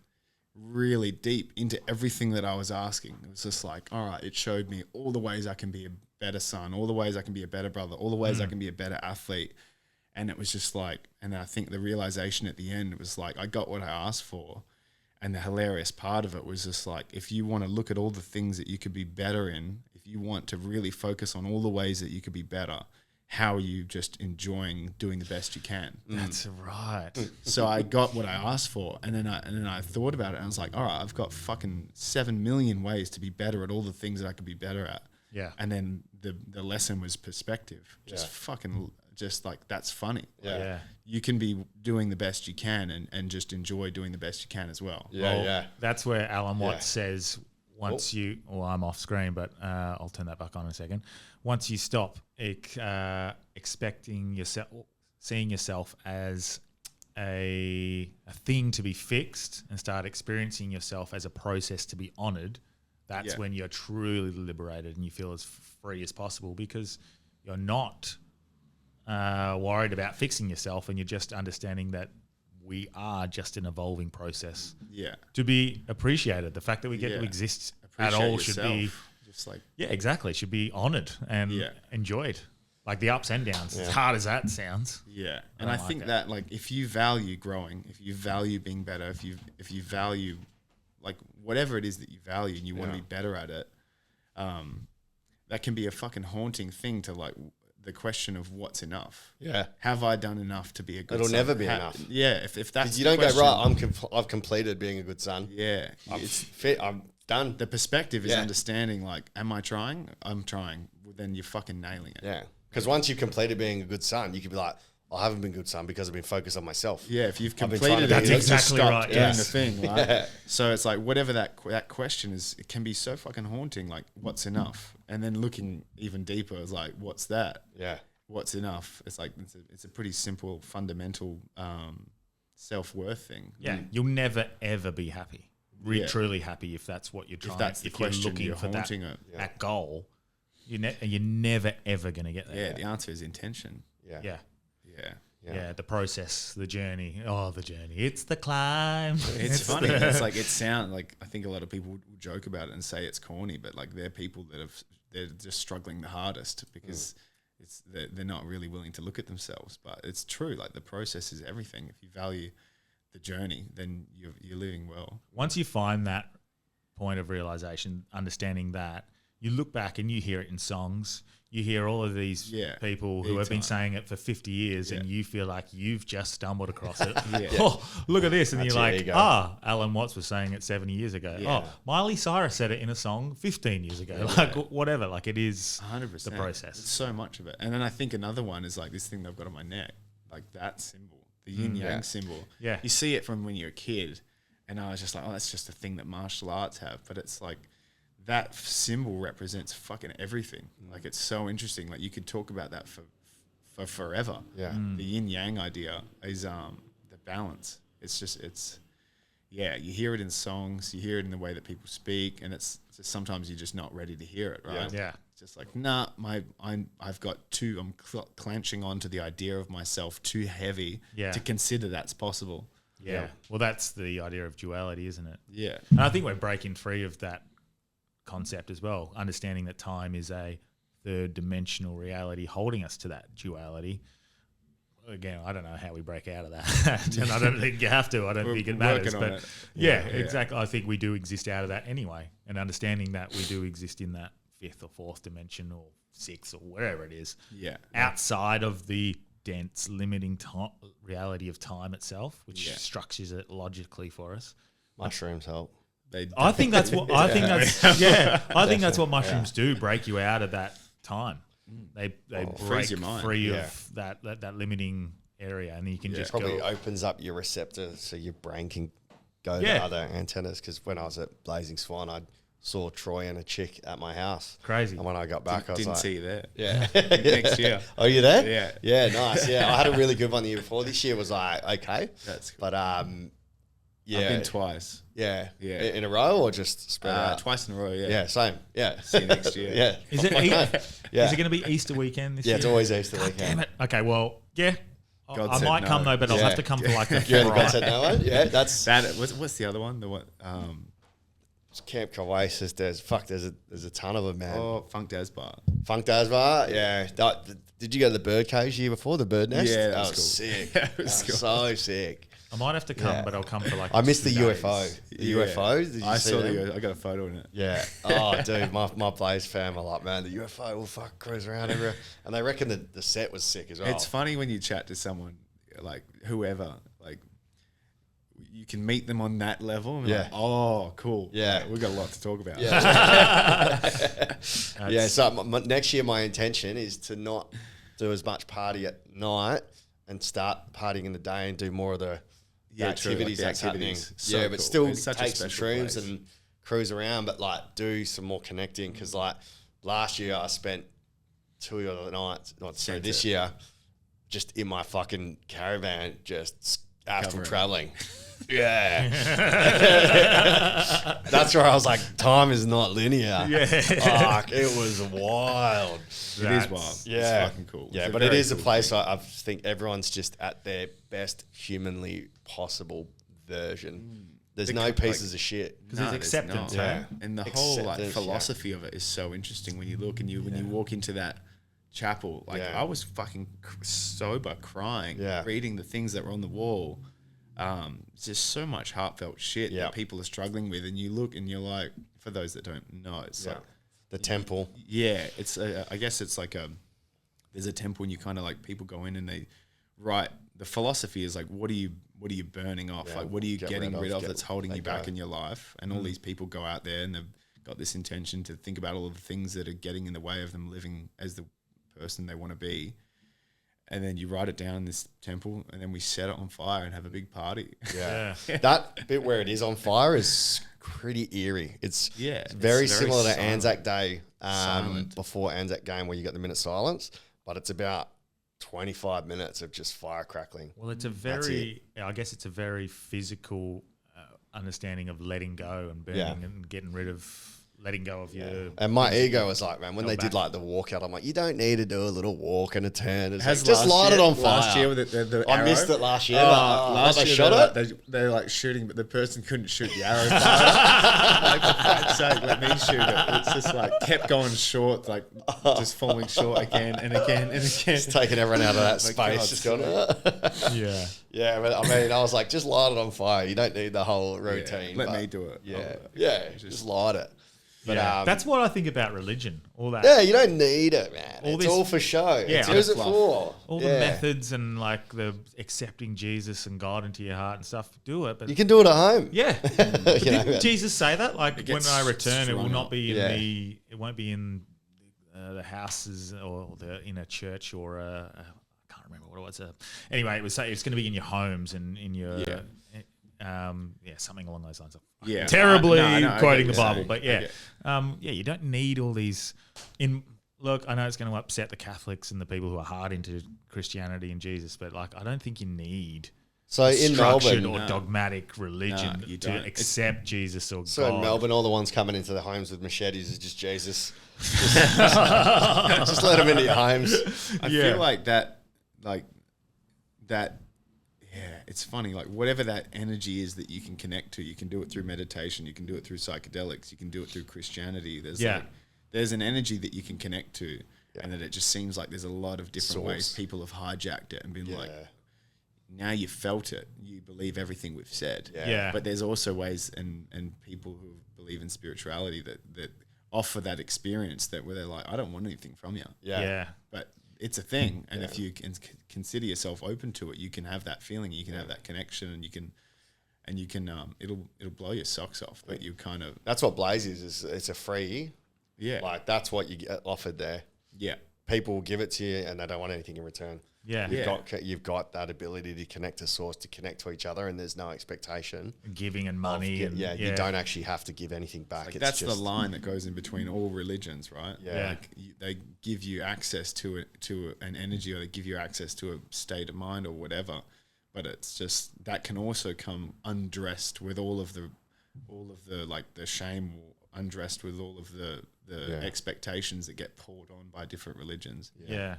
really deep into everything that I was asking. It was just like, all right, it showed me all the ways I can be a better son, all the ways I can be a better brother, all the ways I can be a better athlete. And it was just like, and I think the realization at the end, it was like, I got what I asked for. And the hilarious part of it was just like, if you want to look at all the things that you could be better in, if you want to really focus on all the ways that you could be better, how are you just enjoying doing the best you can? That's right. So I got what I asked for, and then I thought about it, and I was like, all right, I've got fucking 7 million ways to be better at all the things that I could be better at. Yeah. And then the lesson was perspective. Just fucking, just like, that's funny. Yeah. You can be doing the best you can and just enjoy doing the best you can as well. That's where Alan Watts says, I'm off screen, but I'll turn that back on in a second. Once you stop expecting yourself, seeing yourself as a thing to be fixed, and start experiencing yourself as a process to be honored, that's when you're truly liberated and you feel as free as possible, because you're not worried about fixing yourself, and you're just understanding that we are just an evolving process. Yeah. To be appreciated. The fact that we get to exist at all should be just like, exactly. Should be honored and enjoyed. Like the ups and downs. As hard as that sounds. Yeah. And I think that like if you value growing, if you value being better, if you value like whatever it is that you value and you want to be better at it, that can be a fucking haunting thing to like the question of what's enough. Yeah. Have I done enough to be a good It'll son? never be enough. Yeah. If that's you the don't question, go, right, I've completed being a good son. Yeah. It's fit. I'm done. The perspective is understanding like, am I trying? I'm trying. Well, then you're fucking nailing it. Yeah. Because once you've completed being a good son, you could be like, I haven't been a good son because I've been focused on myself. Yeah, if you've I've been completed it, trying to you be- just exactly stop right, doing yes. the thing, right? So it's like whatever that question is, it can be so fucking haunting. Like, what's enough? And then looking even deeper is like, what's that? Yeah. what's enough. It's like it's a pretty simple, fundamental self-worth thing. Yeah, you'll never ever be happy, truly happy, if that's what you're trying. If that's the question, you're looking you're for haunting it. that goal, you're never ever going to get there. Yeah, the answer is intention. Yeah. Yeah. Yeah. Yeah, the process, the journey. Oh, the journey. It's the climb. It's funny. It's like it sounds like I think a lot of people will joke about it and say it's corny, but like they're people that they're just struggling the hardest because they're not really willing to look at themselves. But it's true. Like the process is everything. If you value the journey, then you're living well. Once you find that point of realization, understanding that, you look back and you hear it in songs. You hear all of these people who have been saying it for 50 years and you feel like you've just stumbled across it. Oh, look at this. And you're like, Alan Watts was saying it 70 years ago. Yeah. Oh, Miley Cyrus said it in a song 15 years ago. Like whatever. Like it is 100%. the process. It's so much of it. And then I think another one is like this thing that I've got on my neck, like that symbol, the yin yang symbol. Yeah. You see it from when you're a kid. And I was just like, oh, that's just a thing that martial arts have. But it's like, that symbol represents fucking everything. Like it's so interesting. Like you could talk about that for forever. Yeah. The yin yang idea is the balance. You hear it in songs, you hear it in the way that people speak, and it's just sometimes you're just not ready to hear it, right? Yeah. It's just like, I'm clenching onto the idea of myself too heavy to consider that's possible. Yeah. Well, that's the idea of duality, isn't it? Yeah. And I think we're breaking free of that concept as well, understanding that time is a third dimensional reality holding us to that duality. Again, I don't know how we break out of that. And I don't think you have to. I don't think it matters. But exactly. I think we do exist out of that anyway. And understanding that we do exist in that fifth or fourth dimension or sixth or wherever it is. Yeah. Outside of the dense, limiting reality of time itself, which structures it logically for us. Mushrooms help. I think that's what that's what mushrooms do, break you out of that time. They break your mind. free of that limiting area, and then you can just probably go. opens up your receptor so your brain can go to other antennas. Because when I was at Blazing Swan, I saw Troy and a chick at my house. Crazy. And when I got back, I was Didn't like, see you there. Yeah. Next year. Oh, you there? Yeah. Yeah, nice. Yeah, I had a really good one the year before. This year was like, okay. That's cool. But yeah. I've been twice. Yeah. Yeah. In a row or just spread out? Twice in a row, yeah. Yeah, same. Yeah. See you next year. Yeah. Is it is it going to be Easter weekend this year? Yeah, it's always Easter weekend. Damn it. Okay, well, yeah. God I said might no. come though, but I'll Yeah. have to come for like the Yeah, the God Friday. said no one. Yeah, that's What's the other one? The what? Camp Oasis. There's a ton of them, man. Oh, Funk Daz Bar. Funk Daz Bar, yeah. Did you go to the bird cage year before, the bird nest? Yeah, that that was was sick. That was cool. So sick. I might have to come, Yeah. but I'll come for like I missed the 2 days. UFO. The Yeah. UFO, did you I see saw them? I got a photo in it. Yeah. Oh, dude, my Blaze fam are like, man, the UFO will fuck cruise around everywhere. And they reckon that the set was sick as well. It's funny when you chat to someone, like whoever, like you can meet them on that level. And Yeah. like, oh, cool. Yeah. Like, we've got a lot to talk about. Yeah, so next year my intention is to not do as much party at night and start partying in the day and do more of the Yeah, true, like activities the that's activities. happening. So Yeah, but cool. still It's such a take some special shrooms place. and cruise around, but like do some more connecting because like last year I spent 2 of the nights, Sent this it. year, just in my fucking caravan, just astral Covering. traveling. Yeah. That's where I was like, time is not linear. Yeah. Fuck, it was wild. It is wild. Yeah. It's fucking cool. Yeah, It's but it very is a cool place thing. I think everyone's just at their best humanly possible version. There's no pieces of shit. Because there's acceptance, not. Yeah. And the whole like Acceptance, yeah. philosophy of it is so interesting when you look and when you walk into that chapel. Like Yeah. I was fucking sober, crying, Yeah. reading the things that were on the wall. It's just so much heartfelt shit Yeah. that people are struggling with, and you look and you're like, for those that don't know, it's like, The temple. yeah, it's I guess it's like there's a temple and you kind of like people go in and they write. The philosophy is like, what are you burning off? Yeah, like, what are you get getting rid rid of, of that's holding let you back go. in your life? And all these people go out there and they've got this intention to think about all of the things that are getting in the way of them living as the person they want to be. And then you write it down in this temple, and then we set it on fire and have a big party. Yeah. That bit where it is on fire is pretty eerie. It's very similar to silent. Anzac Day Silent. before Anzac game where you got the minute silence, but it's about 25 minutes of just fire crackling. Well, it's a I guess it's a very physical understanding of letting go and burning and letting go of your. And my ego was like, man, when they did like the walkout, I'm like, you don't need to do a little walk and a turn. It's like, just light it on fire. Last year with the I arrow. missed it last year. Last they year shot it. they're like shooting, but the person couldn't shoot the arrow. Like, for fuck's sake, let me shoot it. It's just like kept going short, like just falling short again and again and again. Just taking everyone out of that God, space. Just going, Yeah. yeah, but I mean, I was like, just light it on fire. You don't need the whole routine. Let but me do it. Yeah, just light it. But That's what I think about religion. All that. yeah, you don't need it, man. All It's this- all for show. Yeah, Who's it fluff. for? All the methods and like the accepting Jesus and God into your heart and stuff. Do it, but You can do it at home. yeah. But You know, didn't Jesus say that? Like, when gets I return, it will strung not up. be in Yeah. it won't be in the houses or in a church or I can't remember what it was. Anyway, it's going to be in your homes and in your something along those lines. Yeah. Terribly No, I get quoting the what you're Bible, saying. but yeah, you don't need all these. Look, I know it's going to upset the Catholics and the people who are hard into Christianity and Jesus, but like, I don't think you need So in structured Melbourne, or dogmatic religion you to don't. accept Jesus or so God. in Melbourne, all the ones coming into the homes with machetes is just Jesus. Just let them into your homes. I feel like that. Yeah, it's funny. Like whatever that energy is that you can connect to, you can do it through meditation, you can do it through psychedelics, you can do it through Christianity. There's an energy that you can connect to, and that it just seems like there's a lot of different ways people have hijacked it and been like, now you felt it, you believe everything we've said. Yeah. But there's also ways and people who believe in spirituality that offer that experience where they're like, I don't want anything from you. Yeah. But it's a thing, and if you can consider yourself open to it, you can have that feeling, you can have that connection, and you can it'll blow your socks off. But you kind of That's what Blaze is it's a free. Like that's what you get offered there. yeah. People will give it to you and they don't want anything in return. Yeah. You've got that ability to connect to source, to connect to each other, and there's no expectation. Giving and money. You don't actually have to give anything back. Like that's the line that goes in between all religions, right? Yeah. Like they give you access to an energy, or they give you access to a state of mind or whatever. But it's just that can also come undressed with all of the like the shame, or undressed with all of the expectations that get poured on by different religions. Yeah.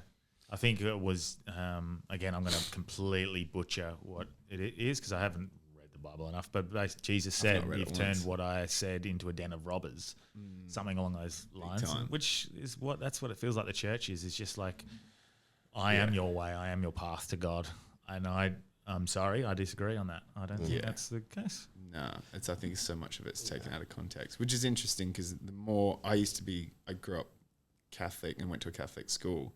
I think it was, again, I'm going to completely butcher what it is because I haven't read the Bible enough, but Jesus said, you've turned what I said into a den of robbers, something along those lines, which is that's what it feels like the church is. It's just like, I am your way, I am your path to God. And I'm sorry, I disagree on that. I don't think that's the case. No, I think so much of it's taken out of context, which is interesting because the more I grew up Catholic and went to a Catholic school.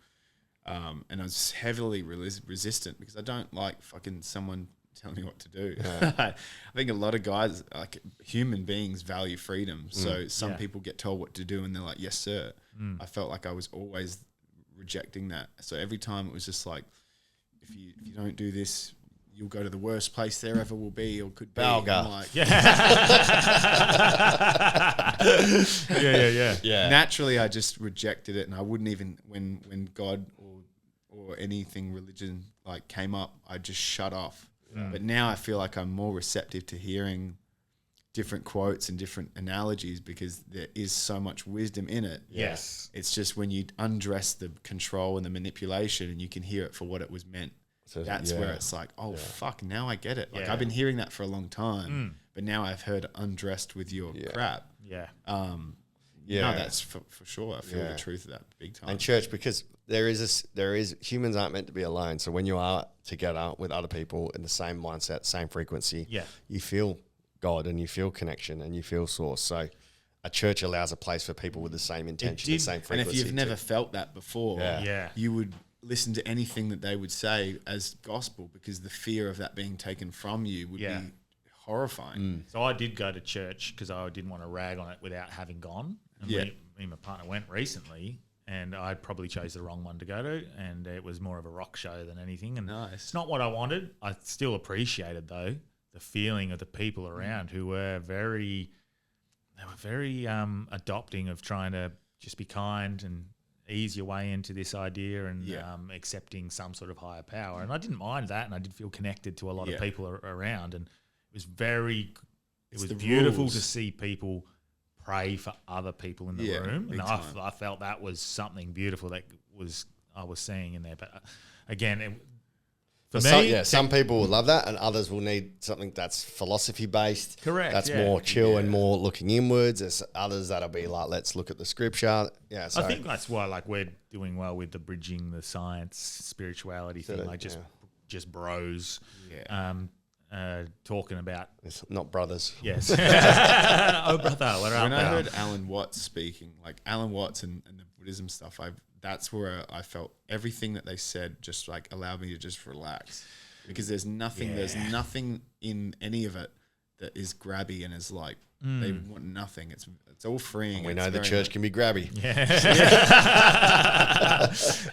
And I was heavily resistant because I don't like fucking someone telling me what to do. I think a lot of guys, like human beings, value freedom. So some people get told what to do and they're like, yes, sir. I felt like I was always rejecting that. So every time it was just like, if you don't do this, you'll go to the worst place there ever will be or could be. Balga. Like, Yeah. Naturally, I just rejected it, and I wouldn't even when God or anything religion like came up, I just shut off. But now I feel like I'm more receptive to hearing different quotes and different analogies because there is so much wisdom in it. Yes. It's just when you undress the control and the manipulation, and you can hear it for what it was meant. So, That's where it's like, fuck, now I get it. Like I've been hearing that for a long time, but now I've heard undressed with your crap. Yeah. No, that's for sure. I feel the truth of that big time. And church, because there is humans aren't meant to be alone. So when you are together with other people in the same mindset, same frequency, you feel God and you feel connection and you feel source. So a church allows a place for people with the same intention, the same and frequency. if you've never felt that before, Yeah. you would listen to anything that they would say as gospel because the fear of that being taken from you would be horrifying. So I did go to church because I didn't want to rag on it without having gone. And me and my partner went recently, and I probably chose the wrong one to go to, and it was more of a rock show than anything. And it's not what I wanted. I still appreciated though the feeling of the people around who were very adopting of trying to just be kind and ease your way into this idea and Yeah. accepting some sort of higher power. And I didn't mind that, and I did feel connected to a lot of people around, and it was the beautiful rules. to see people pray for other people in the Yeah, room, big and time. I felt that was something beautiful that I was seeing in there. But again, for me, some people will love that, and others will need something that's philosophy based. Correct, That's yeah. more chill and more looking inwards. There's others that'll be like, let's look at the scripture. Yeah, so I think that's why we're doing well with the bridging the science spirituality thing, just bros, talking about it's not brothers. yes. Oh brother, what When up? I heard Alan Watts speaking, like Alan Watts and the Buddhism stuff, that's where I felt everything that they said just like allowed me to just relax, because there's nothing in any of it that is grabby and is like they want nothing. It's all freeing. We It's know the very church much- can be grabby.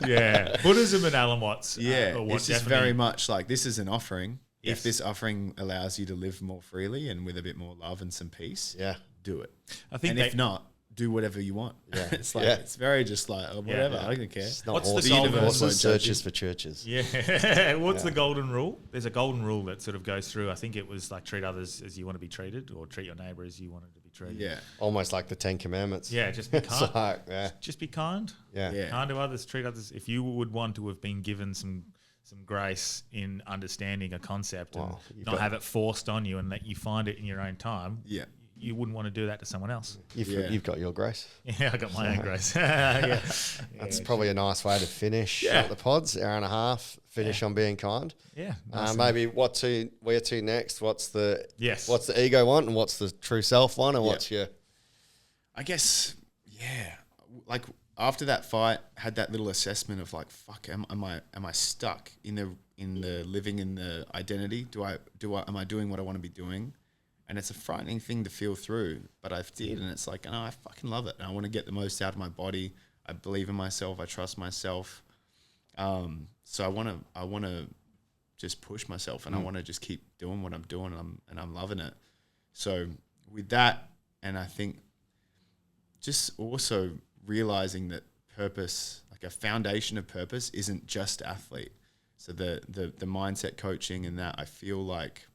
Yeah, Buddhism and Alan Watts. It's just definitely- very much like this is an offering. Yes. If this offering allows you to live more freely and with a bit more love and some peace, Yeah. do it. I think And if not, do whatever you want. Yeah. It's like Yeah. it's very just like whatever. yeah. I don't care. It's not What's the horses, golden rule? horses Won't judge searches you. for churches. Yeah. What's the golden rule? There's a golden rule that sort of goes through. I think it was like treat others as you want to be treated, or treat your neighbor as you wanted to be treated. Yeah. Almost like the 10 Commandments. Yeah, just be It's kind. like, yeah. Just be kind. Yeah. Yeah. Kind to others, treat others. If you would want to have been given some grace in understanding a concept Well, and you've not got- have it forced on you, and that you find it in your own time, Yeah. you wouldn't want to do that to someone else. You've got your grace. Yeah, I got my own grace. Yeah. That's probably a nice way to finish the pods. Hour and a half. Finish on being kind. Yeah. Maybe where to next? What's the Yes. What's the ego one, and what's the true self one, and what's your I guess, yeah. Like after that fight, had that little assessment of like, fuck, am I stuck in the living in the identity? Am I doing what I want to be doing? And it's a frightening thing to feel through, but I did, and it's like, oh, I fucking love it. And I want to get the most out of my body. I believe in myself. I trust myself. So I want to just push myself, and I want to just keep doing what I'm doing, and I'm loving it. So with that, and I think just also realizing that purpose, like a foundation of purpose, isn't just athlete. So the mindset coaching and that, I feel like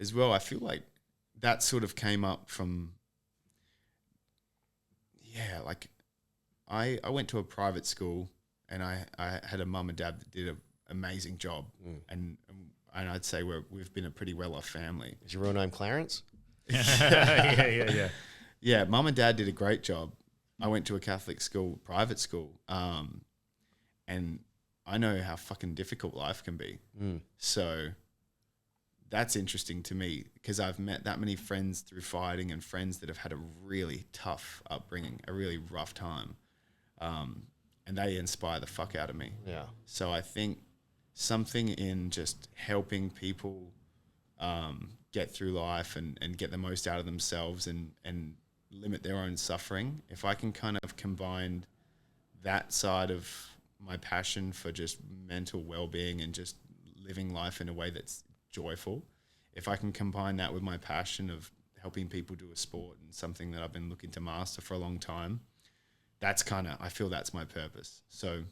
as well, I feel like that sort of came up from, like I went to a private school, and I had a mum and dad that did an amazing job, and I'd say we've been a pretty well-off family. is your real name Clarence? yeah. Yeah, mum and dad did a great job. I went to a Catholic school, private school, and I know how fucking difficult life can be. So that's interesting to me, because I've met that many friends through fighting, and friends that have had a really tough upbringing, a really rough time, and they inspire the fuck out of me. Yeah. So I think something in just helping people get through life and get the most out of themselves and limit their own suffering, if I can kind of combine that side of my passion for just mental well-being and just living life in a way that's joyful, if I can combine that with my passion of helping people do a sport and something that I've been looking to master for a long time, that's I feel that's my purpose. So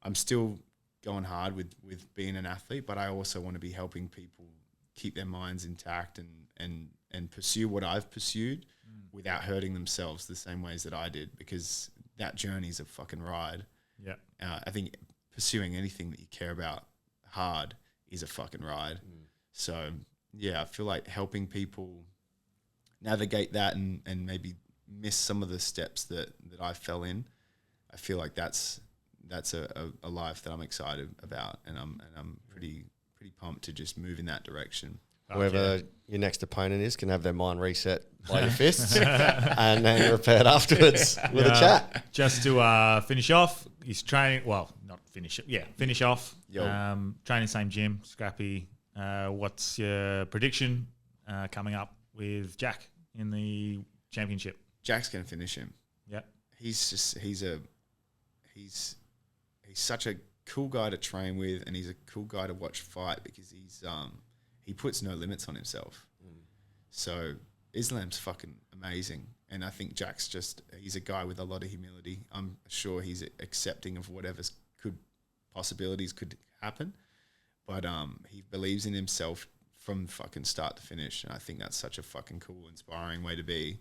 I'm still going hard with being an athlete, but I also want to be helping people keep their minds intact and pursue what I've pursued without hurting themselves the same ways that I did, because that journey's a fucking ride. Yeah. I think pursuing anything that you care about hard is a fucking ride. So yeah, I feel like helping people navigate that and maybe miss some of the steps that I fell in. I feel like that's a life that I'm excited about, and I'm pretty pumped to just move in that direction. Whoever your next opponent is can have their mind reset by your fists, and then repaired afterwards with a chat. Just to finish off, he's training. Well, not finish it. Yeah, finish off. Yo. Training same gym, Scrappy. What's your prediction coming up with Jack in the championship? Jack's gonna finish him. Yeah. He's such a cool guy to train with, and he's a cool guy to watch fight, because he puts no limits on himself. So Islam's fucking amazing. And I think Jack's he's a guy with a lot of humility. I'm sure he's accepting of whatever's possibilities could happen. But he believes in himself from fucking start to finish. And I think that's such a fucking cool, inspiring way to be.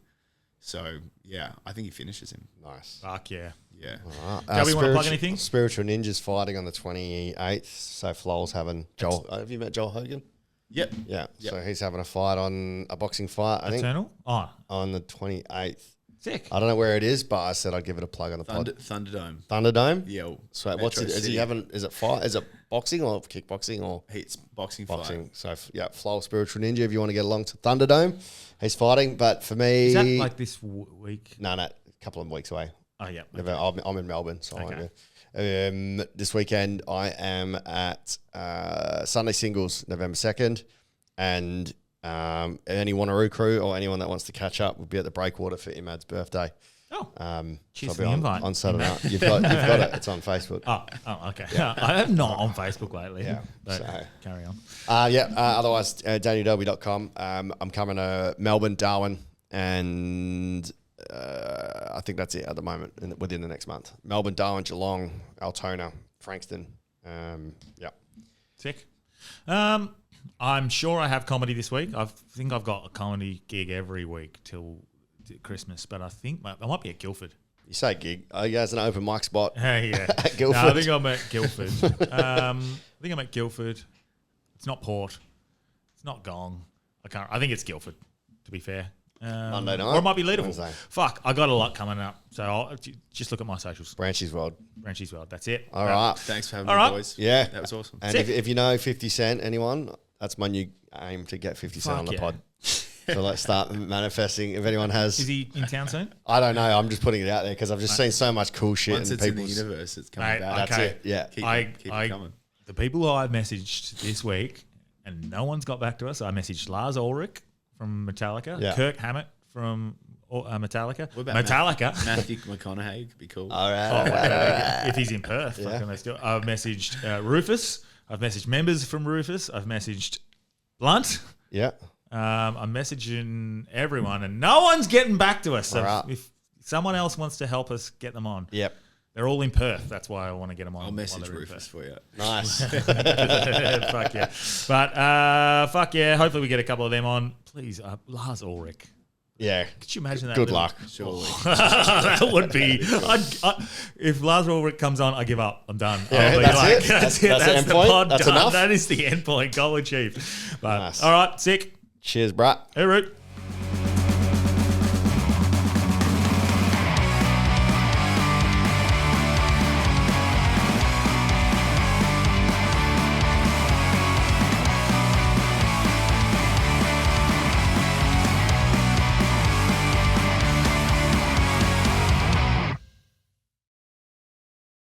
So, yeah, I think he finishes him. Nice. Fuck yeah. Yeah. All right. Do we want to plug anything? Spiritual Ninjas fighting on the 28th. So Flow's having Joel. Have you met Joel Hogan? Yep. Yeah. Yep. So he's having a boxing fight, I think, Eternal? Oh, on the 28th. sick. I don't know where it is, but I said I'd give it a plug on the pod. Thunderdome. Thunderdome? Yeah. So what's it? Is he having? Is it fight? Is it boxing or kickboxing or It's boxing boxing? fight. So yeah, Flow Spiritual Ninja. If you want to get along to Thunderdome, he's fighting. But for me, Is that like this week? no, a couple of weeks away. Oh, yeah. I'm in Melbourne, so I won't Okay. be. This weekend I am at Sunday Singles, November 2nd, and any Wanneroo crew or anyone that wants to catch up will be at the Breakwater for Imad's birthday. Oh, cheers I'll for be the invite. on Saturday night. You've got it. It's on Facebook. Oh, okay. I am not on Facebook lately. Yeah, But so- carry on. Otherwise, DanielDelby.com. I'm coming to Melbourne, Darwin, and I think that's it at the moment within the next month. Melbourne, Darwin, Geelong, Altona, Frankston. Yeah. Sick. I'm sure I have comedy this week. I think I've got a comedy gig every week till Christmas, but I think I might be at Guildford. You say gig. He has an open mic spot. Hey, yeah. At Guildford. No, I think I'm at Guildford. I think I'm at Guildford. It's not Port. It's not Gong. I think it's Guildford, to be fair. Monday night? Or it might be Leadable. Wednesday. Fuck, I got a lot coming up. So I'll just look at my socials. Branchy's World. Branchy's World. That's it. All right. Thanks for having All me, right. boys. Yeah. That was awesome. And Sick. if you know 50 Cent, anyone, that's my new aim to get 50 Cent Fuck on the yeah. pod. So let's start manifesting. If anyone Is has, he in town soon? I don't know. I'm just putting it out there because I've just seen so much cool shit Once and it's in the people's. universe, it's coming Mate, back. That's okay. it. Yeah. Keep it coming. The people I messaged this week, and no one's got back to us. I messaged Lars Ulrich from Metallica, Yeah. Kirk Hammett from Metallica, What about Metallica. Matthew McConaughey could be cool. All Oh, right. if he's in Perth, Yeah. fucking let's do it. I've messaged Rufus. I've messaged members from Rufus. I've messaged Blunt. Yeah. I'm messaging everyone, and no one's getting back to us. So All right. if someone else wants to help us get them on, Yep. they're all in Perth. That's why I want to get them on. I'll while message they're in Rufus for you. Nice. Fuck yeah. But fuck yeah. Hopefully we get a couple of them on. Please, Lars Ulrich. Yeah. Could you imagine that? Good little- luck. Surely. That would be. If Lars Ulrich comes on, I give up. I'm done. Yeah, I'll be that's like, it. That's That's the it. That's end the point? pod That's done. enough? That is the end point. Goal achieved. But Nice. all right, sick. Cheers, bruh. Hey, Root.